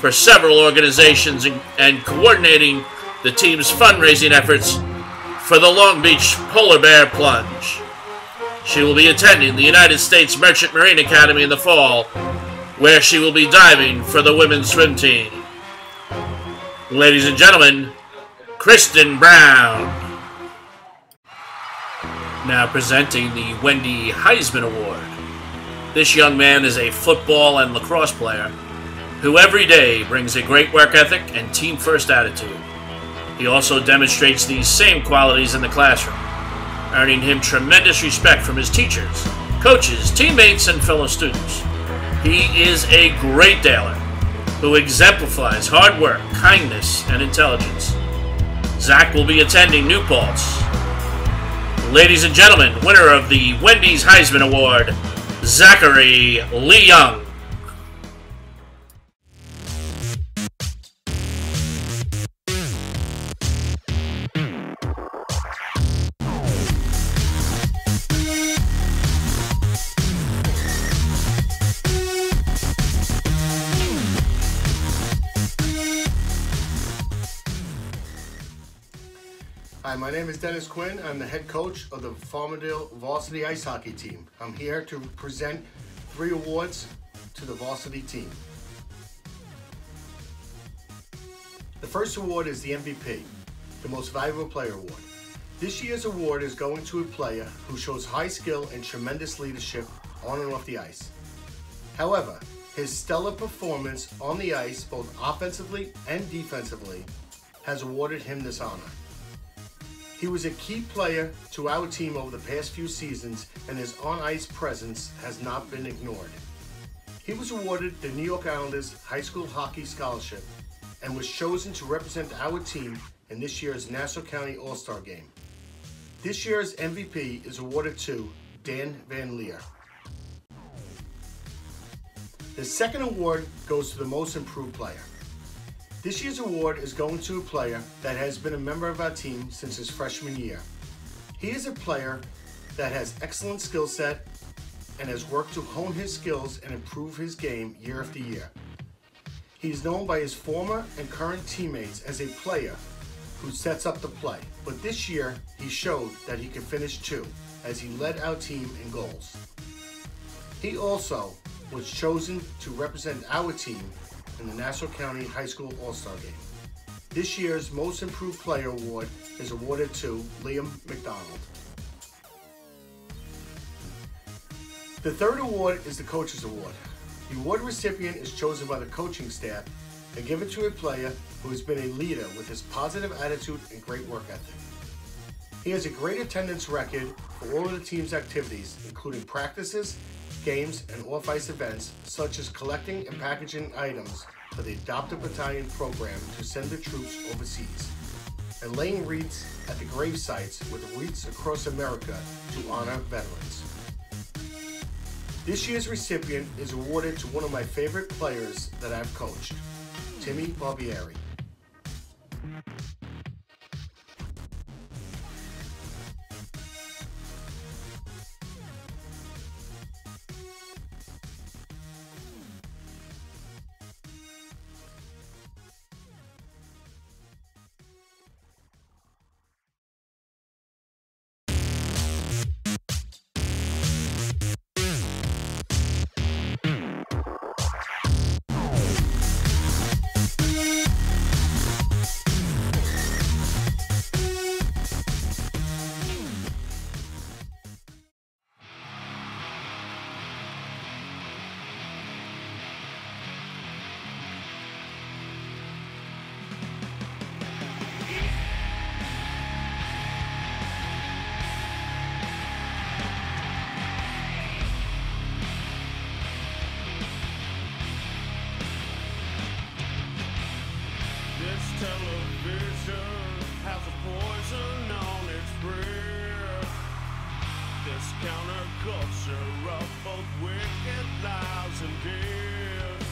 for several organizations and coordinating the team's fundraising efforts for the Long Beach Polar Bear Plunge. She will be attending the United States Merchant Marine Academy in the fall, where she will be diving for the women's swim team. Ladies and gentlemen, Kristen Brown. Now presenting the Wendy Heisman Award. This young man is a football and lacrosse player who every day brings a great work ethic and team-first attitude. He also demonstrates these same qualities in the classroom, earning him tremendous respect from his teachers, coaches, teammates, and fellow students. He is a great Daler who exemplifies hard work, kindness, and intelligence. Zach will be attending New Paltz. Ladies and gentlemen, winner of the Wendy's Heisman Award, Zachary Lee Young.
Hi, my name is Dennis Quinn. I'm the head coach of the Farmingdale Varsity Ice Hockey team. I'm here to present 3 awards to the varsity team. The first award is the MVP, the Most Valuable Player Award. This year's award is going to a player who shows high skill and tremendous leadership on and off the ice. However, his stellar performance on the ice, both offensively and defensively, has awarded him this honor. He was a key player to our team over the past few seasons, and his on-ice presence has not been ignored. He was awarded the New York Islanders High School Hockey Scholarship and was chosen to represent our team in this year's Nassau County All-Star Game. This year's MVP is awarded to Dan Van Leer. The second award goes to the Most Improved Player. This year's award is going to a player that has been a member of our team since his freshman year. He is a player that has excellent skill set and has worked to hone his skills and improve his game year after year. He is known by his former and current teammates as a player who sets up the play, but this year he showed that he could finish too, as he led our team in goals. He also was chosen to represent our team in the Nassau County High School All-Star Game. This year's Most Improved Player Award is awarded to Liam McDonald. The third award is the Coach's Award. The award recipient is chosen by the coaching staff and given to a player who has been a leader with his positive attitude and great work ethic. He has a great attendance record for all of the team's activities, including practices, games, and off-ice events, such as collecting and packaging items for the Adopted Battalion program to send the troops overseas, and laying wreaths at the grave sites with wreaths across America to honor veterans. This year's recipient is awarded to one of my favorite players that I've coached, Timmy Barbieri.
counterculture of both wicked lies and death.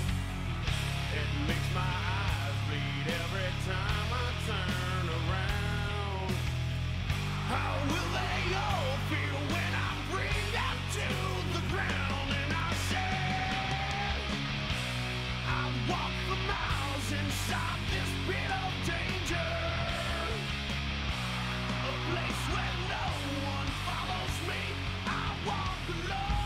It makes my eyes bleed every time I turn around. How will they all feel when I bring them to the ground? And I said, I've walked for miles inside this pit of danger, a place where no one follows me. I walk alone.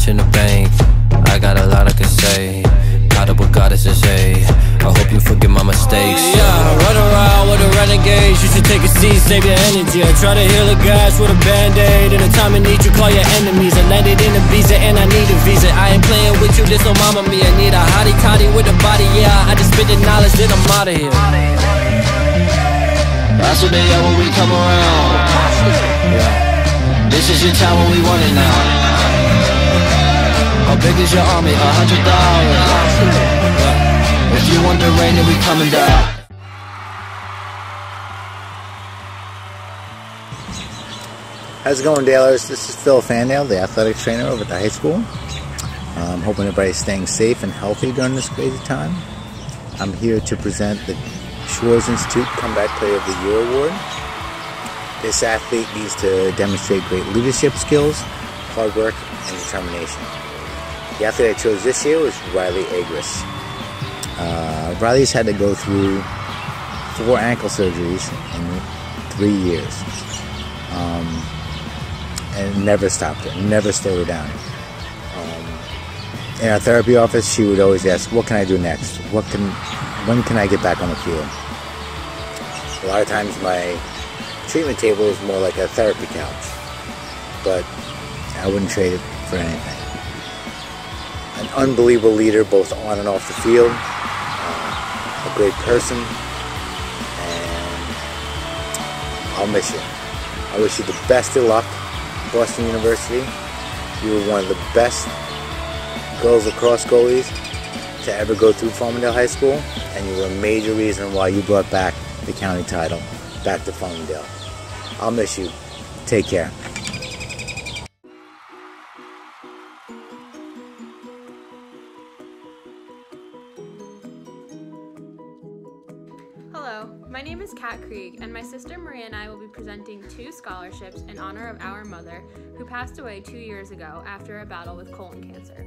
much in the bank. I got a lot I can say. Got up what God is to say. I hope you forgive my mistakes.
Yeah, run around with a renegade. You should take a seat, save your energy. I try to heal the gas with a band-aid. In a time of need, you call your enemies. I landed in Ibiza and I need a visa. I ain't playing with you, this no mama me. I need a hottie toddy with a body, yeah. I just spit the knowledge, then I'm out of here.
That's what they are when we come around. Yeah. This is your time when we want it now. How big is your army? $100. Yeah. If you want the rain, then we coming down.
How's it going, Dalers? This is Phil Fandale, the athletics trainer over at the high school. I'm hoping everybody's staying safe and healthy during this crazy time. I'm here to present the Schwartz Institute Comeback Player of the Year Award. This athlete needs to demonstrate great leadership skills, hard work, and determination. The athlete I chose this year was Riley Agris. Riley's had to go through 4 ankle surgeries in 3 years. And it never stopped her, never slowed her down. In our therapy office, she would always ask, what can I do next? When can I get back on the field? A lot of times my treatment table is more like a therapy couch, but I wouldn't trade it for anything. An unbelievable leader both on and off the field, a great person, and I'll miss you. I wish you the best of luck, Boston University. You were one of the best girls lacrosse goalies to ever go through Farmingdale High School, and you were a major reason why you brought back the county title back to Farmingdale. I'll miss you. Take care.
Hello, my name is Kat Krieg, and my sister Maria and I will be presenting 2 scholarships in honor of our mother, who passed away 2 years ago after a battle with colon cancer.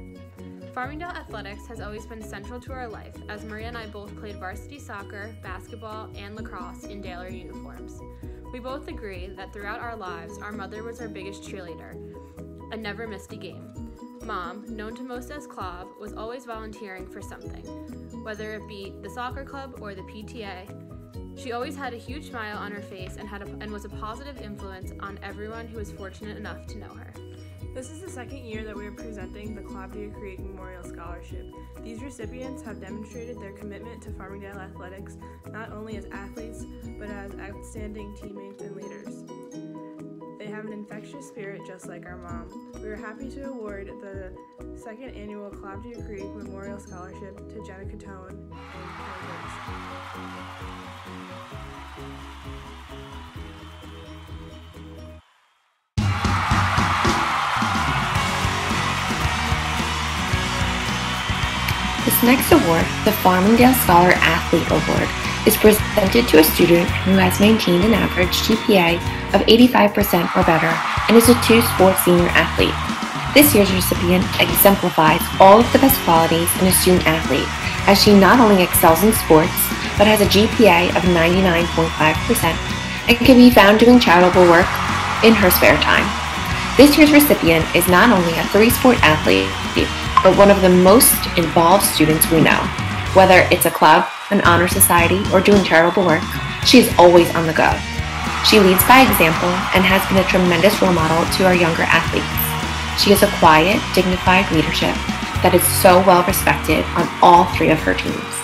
Farmingdale athletics has always been central to our life, as Maria and I both played varsity soccer, basketball, and lacrosse in Daler uniforms. We both agree that throughout our lives, our mother was our biggest cheerleader and never missed a game. Mom, known to most as Clov, was always volunteering for something, whether it be the soccer club or the PTA. She always had a huge smile on her face and was a positive influence on everyone who was fortunate enough to know her.
This is the second year that we are presenting the Claudia Krieg Memorial Scholarship. These recipients have demonstrated their commitment to Farmingdale athletics, not only as athletes, but as outstanding teammates and leaders. They have an infectious spirit just like our mom. We are happy to award the second annual Claudia Krieg Memorial Scholarship to Jenna Catone and Kelly Woods.
This next award, the Farmingdale Scholar Athlete Award, is presented to a student who has maintained an average GPA of 85% or better and is a 2-sport senior athlete. This year's recipient exemplifies all of the best qualities in a student athlete, as she not only excels in sports, but has a GPA of 99.5% and can be found doing charitable work in her spare time. This year's recipient is not only a 3-sport athlete, but one of the most involved students we know. Whether it's a club, an honor society, or doing charitable work, she is always on the go. She leads by example and has been a tremendous role model to our younger athletes. She has a quiet, dignified leadership that is so well respected on all 3 of her teams.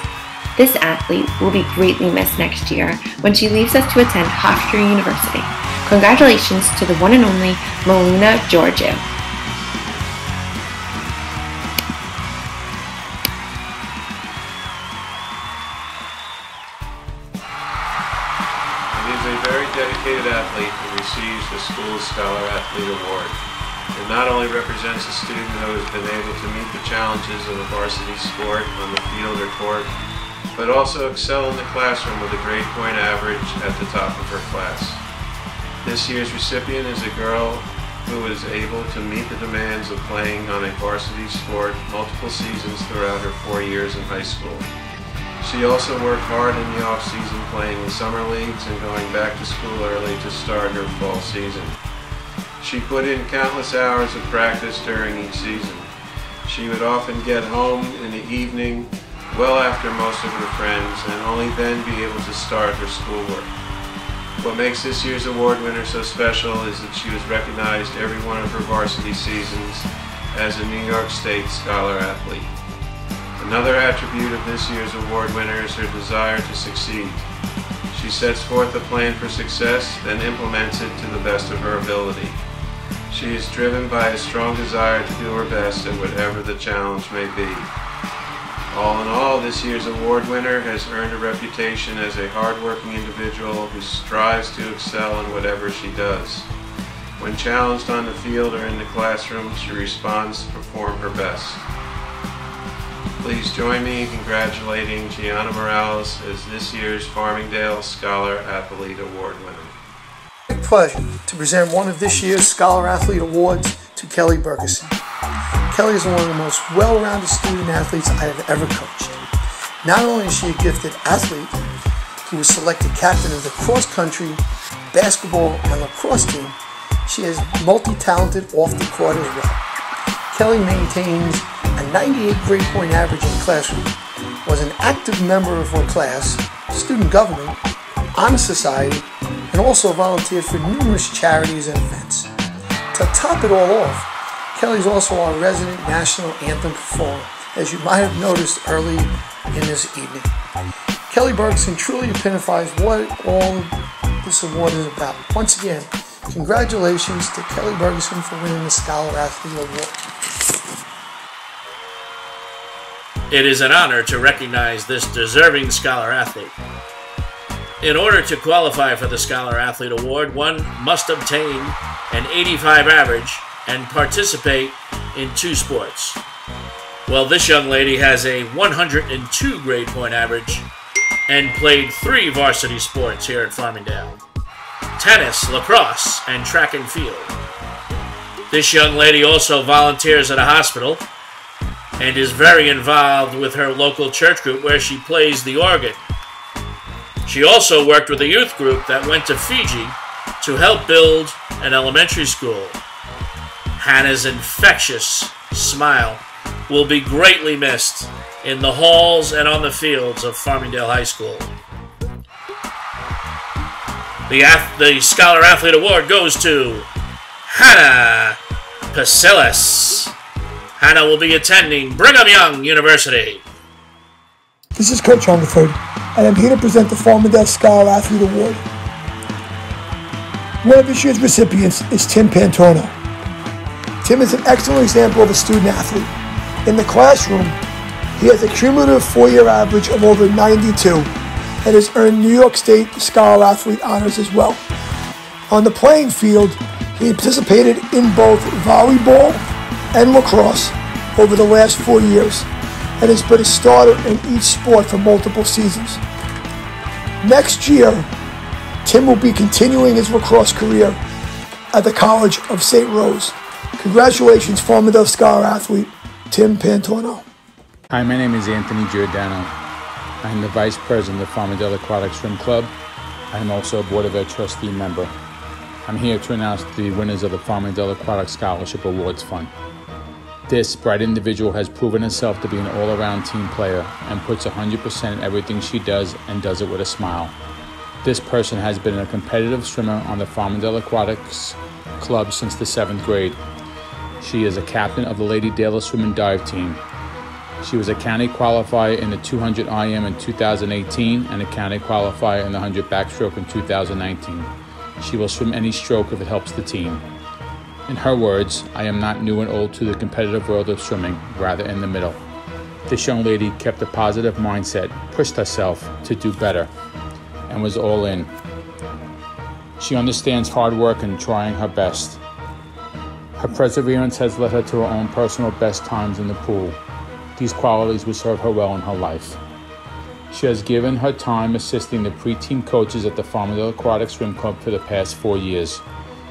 This athlete will be greatly missed next year when she leaves us to attend Hofstra University. Congratulations to the one and only Melina Georgiou.
Dedicated athlete who receives the school's Scholar Athlete Award. It not only represents a student who has been able to meet the challenges of a varsity sport on the field or court, but also excel in the classroom with a grade point average at the top of her class. This year's recipient is a girl who was able to meet the demands of playing on a varsity sport multiple seasons throughout her 4 years in high school. She also worked hard in the off-season playing in summer leagues and going back to school early to start her fall season. She put in countless hours of practice during each season. She would often get home in the evening, well after most of her friends, and only then be able to start her schoolwork. What makes this year's award winner so special is that she was recognized every one of her varsity seasons as a New York State Scholar Athlete. Another attribute of this year's award winner is her desire to succeed. She sets forth a plan for success, then implements it to the best of her ability. She is driven by a strong desire to do her best at whatever the challenge may be. All in all, this year's award winner has earned a reputation as a hard-working individual who strives to excel in whatever she does. When challenged on the field or in the classroom, she responds to perform her best. Please join me in congratulating Gianna Morales as this year's Farmingdale Scholar Athlete Award winner.
It's a pleasure to present one of this year's Scholar Athlete Awards to Kelly Bergeson. Kelly is one of the most well-rounded student athletes I have ever coached. Not only is she a gifted athlete who was selected captain of the cross-country, basketball, and lacrosse team, she is multi-talented off the court as well. Kelly maintains a 98 grade point average in the classroom, was an active member of her class, student government, honor society, and also volunteered for numerous charities and events. To top it all off, Kelly's also our resident national anthem performer, as you might have noticed early in this evening. Kelly Bergeson truly epitomizes what all this award is about. Once again, congratulations to Kelly Bergeson for winning the Scholar Athlete Award.
It is an honor to recognize this deserving Scholar Athlete. In order to qualify for the Scholar Athlete Award, one must obtain an 85 average and participate in 2 sports. Well, this young lady has a 102 grade point average and played 3 varsity sports here at Farmingdale: tennis, lacrosse, and track and field. This young lady also volunteers at a hospital and is very involved with her local church group where she plays the organ. She also worked with a youth group that went to Fiji to help build an elementary school. Hannah's infectious smile will be greatly missed in the halls and on the fields of Farmingdale High School. The Scholar Athlete Award goes to Hannah Pasillas. Hannah will be attending Brigham Young University.
This is Coach Hungerford, and I'm here to present the Farmingdale Scholar Athlete Award. One of this year's recipients is Tim Pantorno. Tim is an excellent example of a student athlete. In the classroom, he has a cumulative 4-year average of over 92 and has earned New York State Scholar Athlete honors as well. On the playing field, he participated in both volleyball and lacrosse over the last 4 years and has been a starter in each sport for multiple seasons. Next year, Tim will be continuing his lacrosse career at the College of St. Rose. Congratulations, Farmingdale Scholar Athlete, Tim Pantorno.
Hi, my name is Anthony Giordano. I'm the Vice President of Farmingdale Aquatic Swim Club. I'm also a Board of Ed Trustee member. I'm here to announce the winners of the Farmingdale Aquatic Scholarship Awards Fund. This bright individual has proven herself to be an all-around team player and puts 100% in everything she does and does it with a smile. This person has been a competitive swimmer on the Farmingdale Aquatics Club since the 7th grade. She is a captain of the Lady Dale Swim and Dive team. She was a county qualifier in the 200 IM in 2018 and a county qualifier in the 100 backstroke in 2019. She will swim any stroke if it helps the team. In her words, I am not new and old to the competitive world of swimming, rather in the middle. This young lady kept a positive mindset, pushed herself to do better, and was all in. She understands hard work and trying her best. Her perseverance has led her to her own personal best times in the pool. These qualities will serve her well in her life. She has given her time assisting the pre-team coaches at the Farmingdale Aquatic Swim Club for the past 4 years.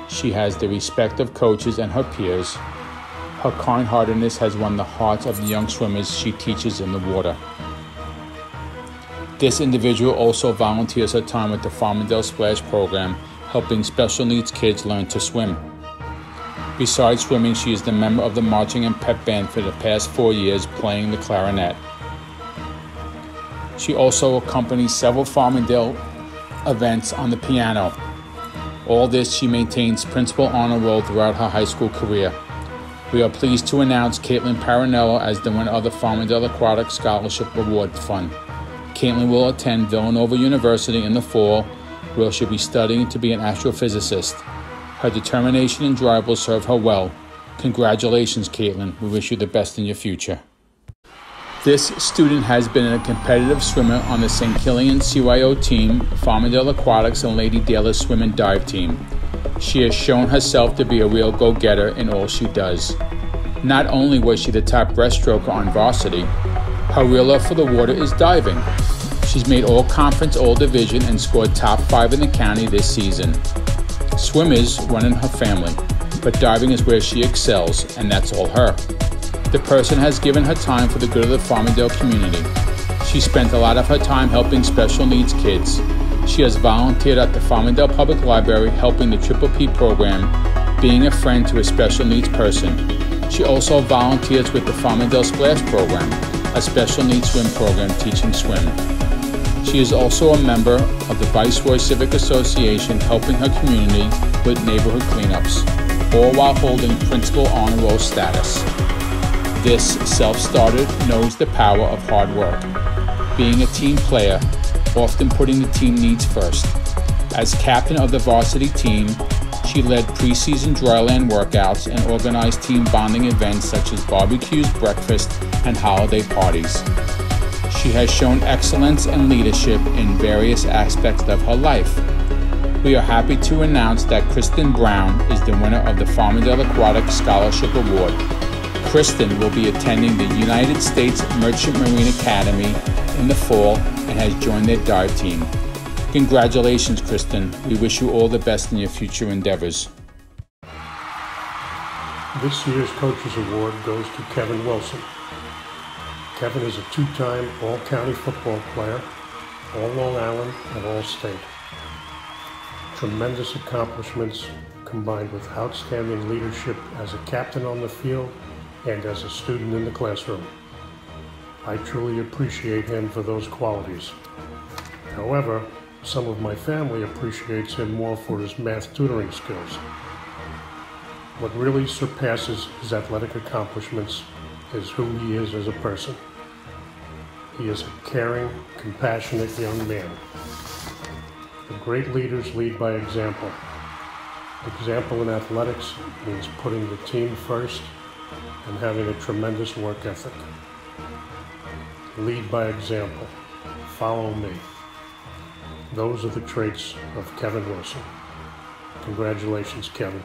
She has the respect of coaches and her peers. Her kind-heartedness has won the hearts of the young swimmers she teaches in the water. This individual also volunteers her time with the Farmingdale Splash program, helping special needs kids learn to swim. Besides swimming, she is the member of the marching and pep band for the past 4 years, playing the clarinet. She also accompanies several Farmingdale events on the piano. All this, she maintains principal honor roll throughout her high school career. We are pleased to announce Caitlin Parinello as the winner of the Farmingdale Aquatic Scholarship Award Fund. Caitlin will attend Villanova University in the fall, where she'll be studying to be an astrophysicist. Her determination and drive will serve her well. Congratulations, Caitlin. We wish you the best in your future. This student has been a competitive swimmer on the St. Killian CYO team, Farmingdale Aquatics, and Lady Dale swim and dive team. She has shown herself to be a real go-getter in all she does. Not only was she the top breaststroker on Varsity, her real love for the water is diving. She's made all conference, all division, and scored top 5 in the county this season. Swimmers run in her family, but diving is where she excels, and that's all her. The person has given her time for the good of the Farmingdale community. She spent a lot of her time helping special needs kids. She has volunteered at the Farmingdale Public Library helping the Triple P program, being a friend to a special needs person. She also volunteers with the Farmingdale Splash program, a special needs swim program teaching swim. She is also a member of the Viceroy Civic Association, helping her community with neighborhood cleanups, all while holding principal honor roll status. This self-starter knows the power of hard work, being a team player, often putting the team needs first. As captain of the varsity team, she led preseason dryland workouts and organized team bonding events such as barbecues, breakfast, and holiday parties. She has shown excellence and leadership in various aspects of her life. We are happy to announce that Kristen Brown is the winner of the Farmingdale Aquatic Scholarship Award. Kristen will be attending the United States Merchant Marine Academy in the fall and has joined their dive team. Congratulations, Kristen. We wish you all the best in your future endeavors.
This year's Coaches Award goes to Kevin Wilson. Kevin is a 2-time All-County football player, All-Long Island, and All-State. Tremendous accomplishments combined with outstanding leadership as a captain on the field and as a student in the classroom. I truly appreciate him for those qualities. However, some of my family appreciates him more for his math tutoring skills. What really surpasses his athletic accomplishments is who he is as a person. He is a caring, compassionate young man. The great leaders lead by example. Example in athletics means putting the team first and having a tremendous work ethic. Lead by example. Follow me. Those are the traits of Kevin Wilson. Congratulations, Kevin.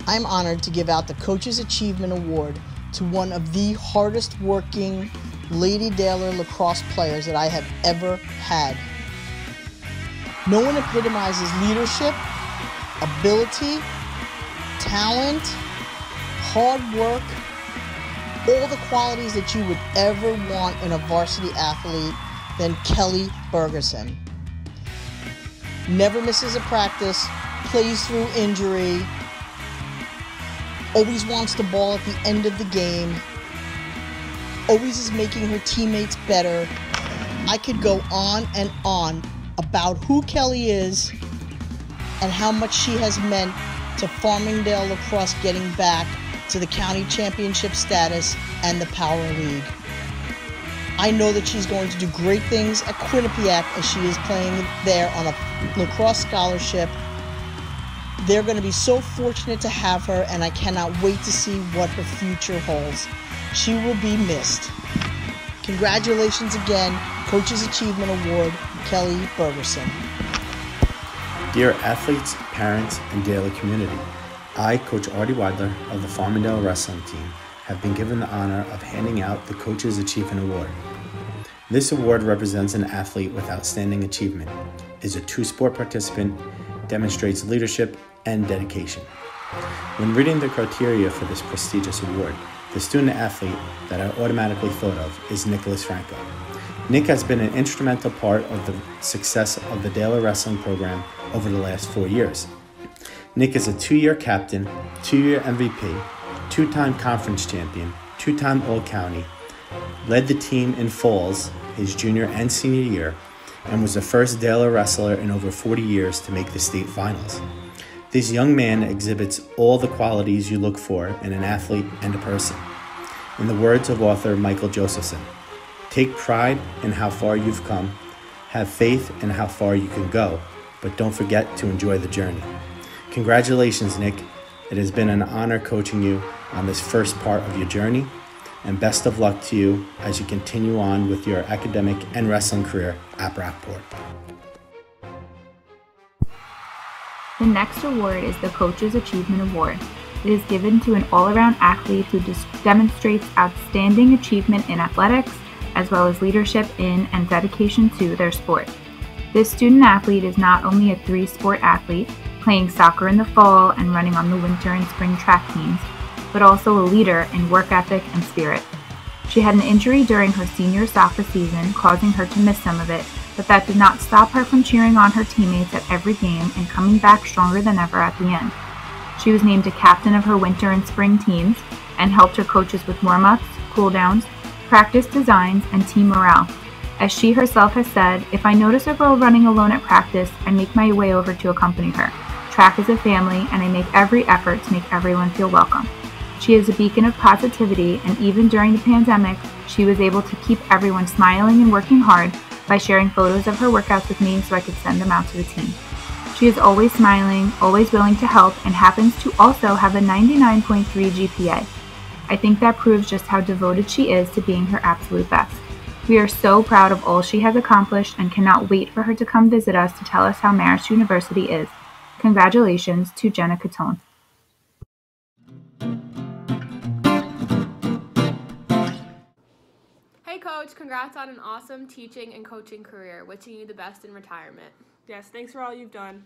I'm honored to give out the Coaches Achievement Award to one of the hardest working Lady Dale lacrosse players that I have ever had. No one epitomizes leadership, ability, talent, hard work, all the qualities that you would ever want in a varsity athlete than Kelly Bergerson. Never misses a practice, plays through injury, always wants the ball at the end of the game, always is making her teammates better. I could go on and on about who Kelly is and how much she has meant to Farmingdale lacrosse getting back to the county championship status and the Power League. I know that she's going to do great things at Quinnipiac as she is playing there on a lacrosse scholarship. They're going to be so fortunate to have her, and I cannot wait to see what her future holds. She will be missed. Congratulations again, Coaches Achievement Award, Kelly Bergerson.
Dear athletes, parents, and daily community, I, Coach Artie Weidler of the Farmingdale wrestling team, have been given the honor of handing out the Coaches Achievement Award. This award represents an athlete with outstanding achievement, is a true sport participant, demonstrates leadership and dedication. When reading the criteria for this prestigious award, the student athlete that I automatically thought of is Nicholas Franco. Nick has been an instrumental part of the success of the Dale wrestling program over the last 4 years. Nick is a 2-year captain, 2-year MVP, 2-time conference champion, 2-time All-County, led the team in falls his junior and senior year, and was the first Daler wrestler in over 40 years to make the state finals. This young man exhibits all the qualities you look for in an athlete and a person. In the words of author Michael Josephson, take pride in how far you've come, have faith in how far you can go, but don't forget to enjoy the journey. Congratulations, Nick. It has been an honor coaching you on this first part of your journey, and best of luck to you as you continue on with your academic and wrestling career at Brockport.
The next award is the Coach's Achievement Award. It is given to an all-around athlete who demonstrates outstanding achievement in athletics, as well as leadership in and dedication to their sport. This student athlete is not only a 3-sport athlete, playing soccer in the fall and running on the winter and spring track teams, but also a leader in work ethic and spirit. She had an injury during her senior soccer season, causing her to miss some of it, but that did not stop her from cheering on her teammates at every game and coming back stronger than ever at the end. She was named a captain of her winter and spring teams and helped her coaches with warm-ups, cool-downs, practice designs, and team morale. As she herself has said, if I notice a girl running alone at practice, I make my way over to accompany her. Track is a family, and I make every effort to make everyone feel welcome. She is a beacon of positivity, and even during the pandemic, she was able to keep everyone smiling and working hard by sharing photos of her workouts with me so I could send them out to the team. She is always smiling, always willing to help, and happens to also have a 99.3 GPA. I think that proves just how devoted she is to being her absolute best. We are so proud of all she has accomplished and cannot wait for her to come visit us to tell us how Marist University is. Congratulations to Jenna Catone.
Hey Coach, congrats on an awesome teaching and coaching career. Wishing you the best in retirement.
Yes, thanks for all you've done.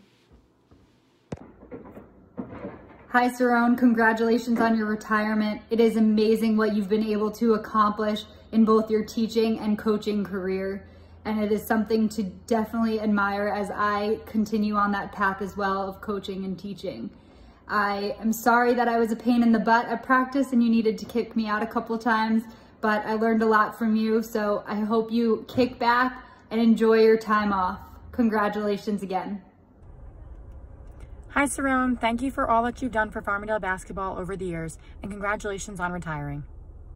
Hi Cerrone, congratulations on your retirement. It is amazing what you've been able to accomplish in both your teaching and coaching career. And it is something to definitely admire as I continue on that path as well of coaching and teaching. I am sorry that I was a pain in the butt at practice and you needed to kick me out a couple times, but I learned a lot from you, so I hope you kick back and enjoy your time off. Congratulations again.
Hi Cerrone, thank you for all that you've done for Farmingdale basketball over the years, and congratulations on retiring.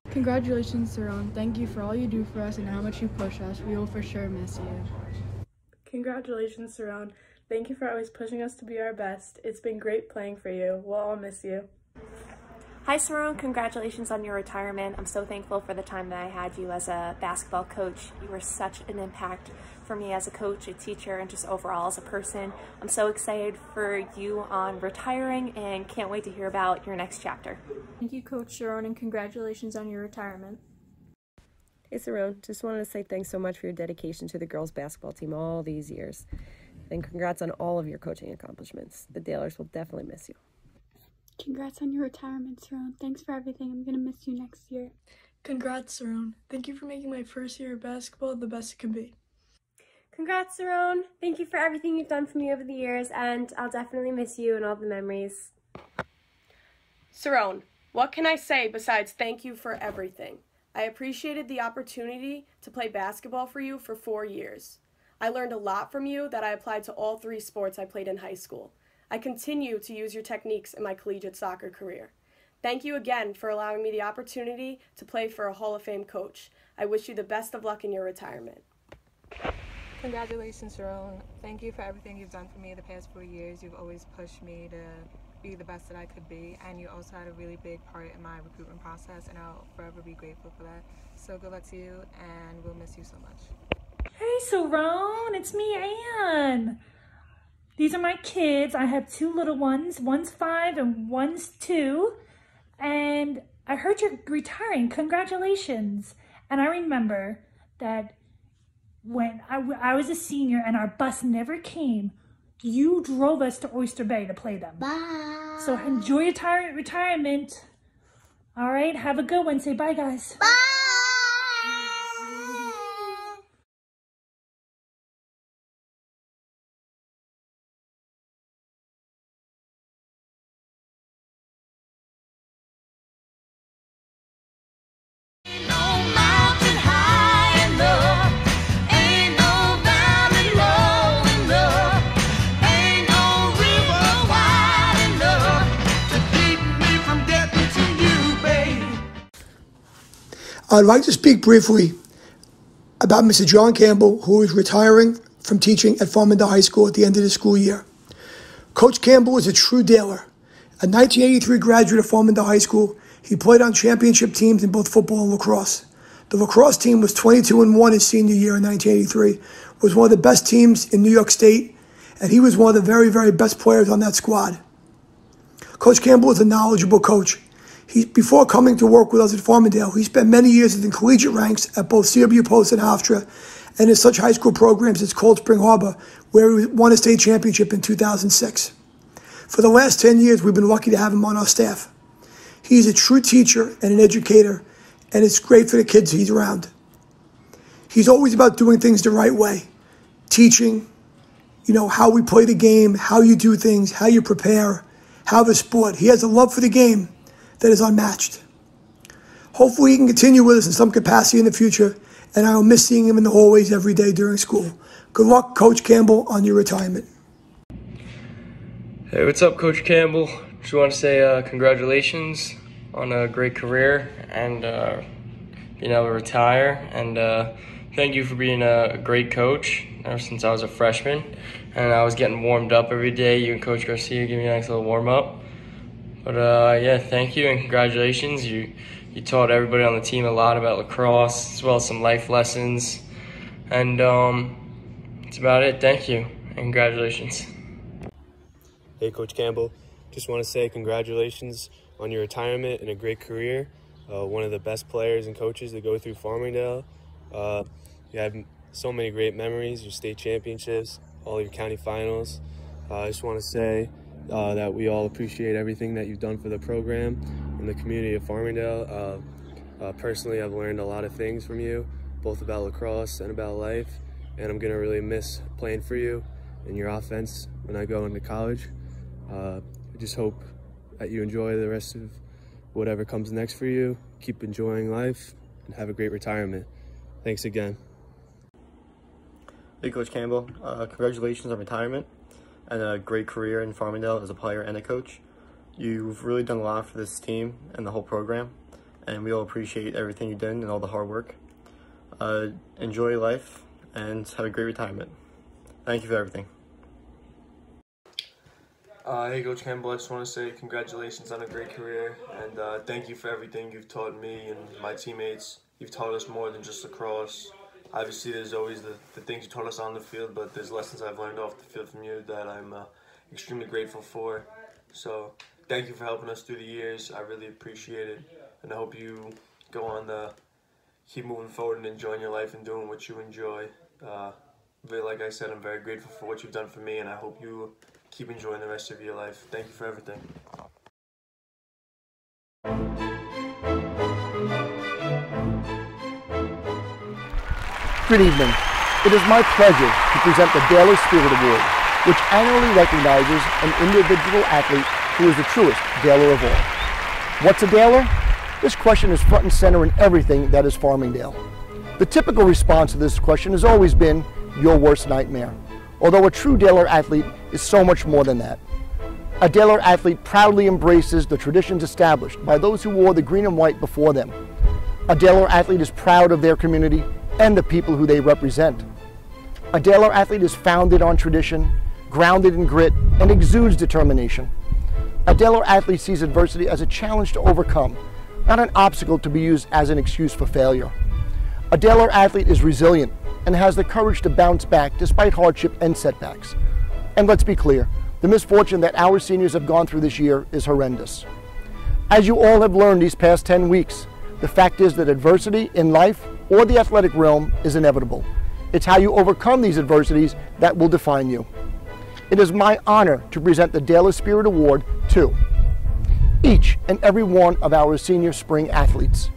Congratulations, Cerrone. Thank you for all you do for us and how much you push us. We will for sure miss you.
Congratulations, Cerrone. Thank you for always pushing us to be our best. It's been great playing for you. We'll all miss you.
Hi Cerrone, congratulations on your retirement. I'm so thankful for the time that I had you as a basketball coach. You were such an impact for me as a coach, a teacher, and just overall as a person. I'm so excited for you on retiring and can't wait to hear about your next chapter.
Thank you, Coach Cerrone, and congratulations on your retirement.
Hey Cerrone, just wanted to say thanks so much for your dedication to the girls basketball team all these years. And congrats on all of your coaching accomplishments. The Dalers will definitely miss you.
Congrats on your retirement, Cerrone. Thanks for everything. I'm going to miss you next year.
Congrats, Cerrone. Thank you for making my first year of basketball the best it can be.
Congrats, Cerrone. Thank you for everything you've done for me over the years, and I'll definitely miss you and all the memories.
Cerrone, what can I say besides thank you for everything? I appreciated the opportunity to play basketball for you for 4 years. I learned a lot from you that I applied to all 3 sports I played in high school. I continue to use your techniques in my collegiate soccer career. Thank you again for allowing me the opportunity to play for a Hall of Fame coach. I wish you the best of luck in your retirement.
Congratulations, Cerrone. Thank you for everything you've done for me the past 4 years. You've always pushed me to be the best that I could be, and you also had a really big part in my recruitment process, and I'll forever be grateful for that. So good luck to you, and we'll miss you so much.
Hey, Cerrone, it's me, Anne. These are my kids. I have 2 little ones. One's 5 and one's 2. And I heard you're retiring. Congratulations. And I remember that when I was a senior and our bus never came, you drove us to Oyster Bay to play them. Bye. So enjoy your retirement. All right, have a good one. Say bye, guys. Bye.
I'd like to speak briefly about Mr. John Campbell, who is retiring from teaching at Farmingdale High School at the end of the school year. Coach Campbell is a true dealer. A 1983 graduate of Farmingdale High School, he played on championship teams in both football and lacrosse. The lacrosse team was 22-1 his senior year in 1983, was one of the best teams in New York State, and he was one of the very, very best players on that squad. Coach Campbell is a knowledgeable coach. Before coming to work with us at Farmingdale, he spent many years in the collegiate ranks at both CW Post and Hofstra, and in such high school programs as Cold Spring Harbor, where he won a state championship in 2006. For the last 10 years, we've been lucky to have him on our staff. He's a true teacher and an educator, and it's great for the kids he's around. He's always about doing things the right way, teaching, how we play the game, how you do things, how you prepare, how the sport. He has a love for the game that is unmatched. Hopefully he can continue with us in some capacity in the future, and I will miss seeing him in the hallways every day during school. Good luck, Coach Campbell, on your retirement.
Hey, what's up, Coach Campbell? Just want to say congratulations on a great career and being able to retire, and thank you for being a great coach ever since I was a freshman, and I was getting warmed up every day. You and Coach Garcia gave me a nice little warm-up. But yeah, thank you and congratulations. You taught everybody on the team a lot about lacrosse, as well as some life lessons. And that's about it. Thank you and congratulations.
Hey, Coach Campbell. Just want to say congratulations on your retirement and a great career. One of the best players and coaches to go through Farmingdale. You had so many great memories, your state championships, all your county finals. I just want to say that we all appreciate everything that you've done for the program and the community of Farmingdale. Personally, I've learned a lot of things from you, both about lacrosse and about life, and I'm going to really miss playing for you and your offense when I go into college. I just hope that you enjoy the rest of whatever comes next for you. Keep enjoying life and have a great retirement. Thanks again.
Hey, Coach Campbell. Congratulations on retirement and a great career in Farmingdale as a player and a coach. You've really done a lot for this team and the whole program, and we all appreciate everything you've done and all the hard work. Enjoy life and have a great retirement. Thank you for everything.
Hey, Coach Campbell, I just want to say congratulations on a great career, and thank you for everything you've taught me and my teammates. You've taught us more than just lacrosse. Obviously, there's always the things you taught us on the field, but there's lessons I've learned off the field from you that I'm extremely grateful for. So thank you for helping us through the years. I really appreciate it, and I hope you go on to keep moving forward and enjoying your life and doing what you enjoy. But like I said, I'm very grateful for what you've done for me, and I hope you keep enjoying the rest of your life. Thank you for everything.
Good evening. It is my pleasure to present the Daler Spirit Award, which annually recognizes an individual athlete who is the truest Daler of all. What's a Daler? This question is front and center in everything that is Farmingdale. The typical response to this question has always been, your worst nightmare. Although a true Daler athlete is so much more than that. A Daler athlete proudly embraces the traditions established by those who wore the green and white before them. A Daler athlete is proud of their community and the people who they represent. A Daler athlete is founded on tradition, grounded in grit, and exudes determination. A Daler athlete sees adversity as a challenge to overcome, not an obstacle to be used as an excuse for failure. A Daler athlete is resilient and has the courage to bounce back despite hardship and setbacks. And let's be clear, the misfortune that our seniors have gone through this year is horrendous. As you all have learned these past 10 weeks, the fact is that adversity in life or the athletic realm is inevitable. It's how you overcome these adversities that will define you. It is my honor to present the Daler Spirit Award to each and every one of our senior spring athletes.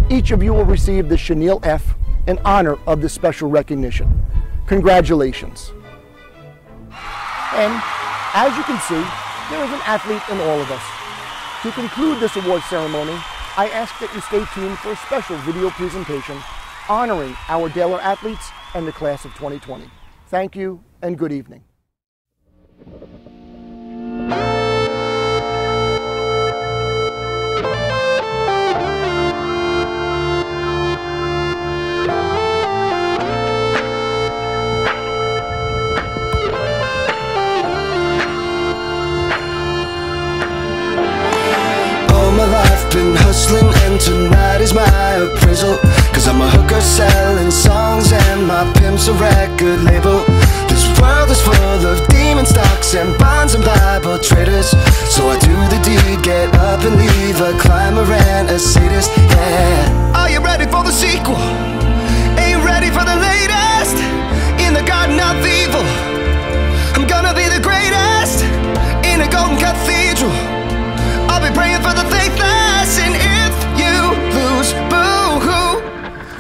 Each of you will receive the Chenille F in honor of this special recognition. Congratulations. And as you can see, there is an athlete in all of us. To conclude this award ceremony, I ask that you stay tuned for a special video presentation honoring our Daler athletes and the class of 2020. Thank you and good evening.
hustling and tonight is my appraisal. Cause I'm a hooker selling songs and my pimp's a record label. This world is full of demon stocks and bonds and Bible traders. So I do the deed, get up and leave a climber and a sadist, yeah. Are you ready for the sequel? Ain't ready for the latest? In the garden of evil, I'm gonna be the greatest. In a golden cathedral, I'll be praying for the faithless. And if you lose, boo-hoo.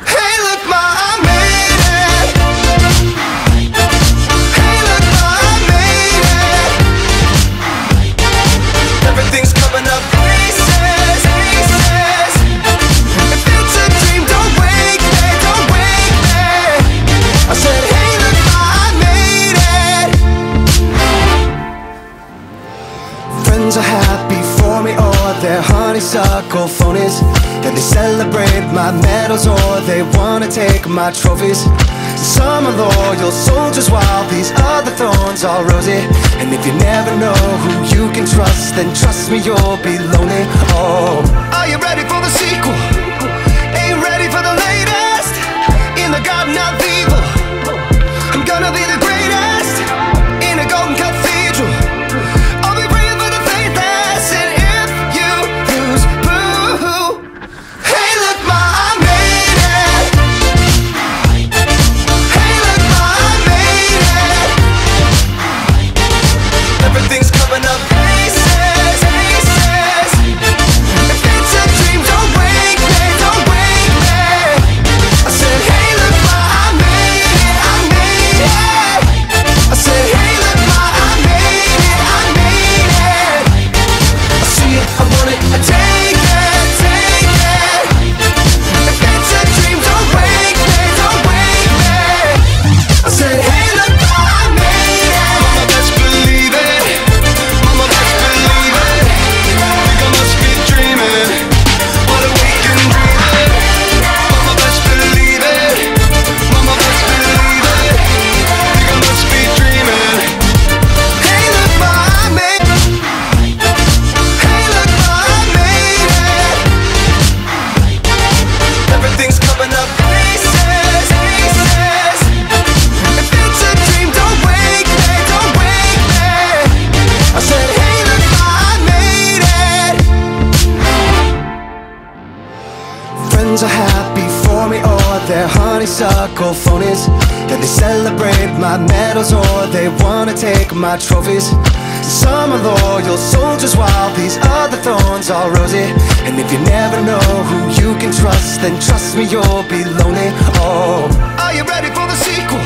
Hey, look, ma, I made it. Hey, look, ma, I made it. Everything's coming up places, places. If it's a dream, don't wake me, don't wake me. I said, hey, look, ma, I made it. Friends are happy for me, or they're honeysuckle phonies. Then they celebrate my medals, or they wanna take my trophies. Some are loyal soldiers, while these other thorns are rosy. And if you never know who you can trust, then trust me, you'll be lonely. Oh, are you ready for the sequel? Ain't ready for the latest? In the garden of evil, I'm gonna be the greatest. In a golden cathedral, I'll be praying for the faithless. And if you lose, boo-hoo. Hey, look, ma, I made it. Hey, look, ma, I made it. Everything's coming up places, places. If it's a dream, don't wake me, don't wake me. I said, hey, look, ma, I made it, I made it. I said, hey, look, ma, I made it, I made it. I see it, I want it, I take it, take it. If it's a dream, don't wake me, don't wake me. I said, hey, look, ma, I made it. Mama, best believe it. Mama, best believe it. Think I must be dreaming. What a weekend dreaming. Mama, best believe it. Mama, best believe it. Think I must be dreaming. Hey, look, ma, I made it. Hey, look, ma, I made it. Everything's coming up places, places. If it's a dream, don't wake me, don't wake me. I said, hey, look, ma, I made it. Friends are happy for me, or they're honeysuckle phonies. Then they celebrate my medals, or they wanna take my trophies. Some are loyal soldiers, while these other thorns are rosy. And if you never know who you can trust, then trust me, you'll be lonely. Oh, are you ready for the sequel?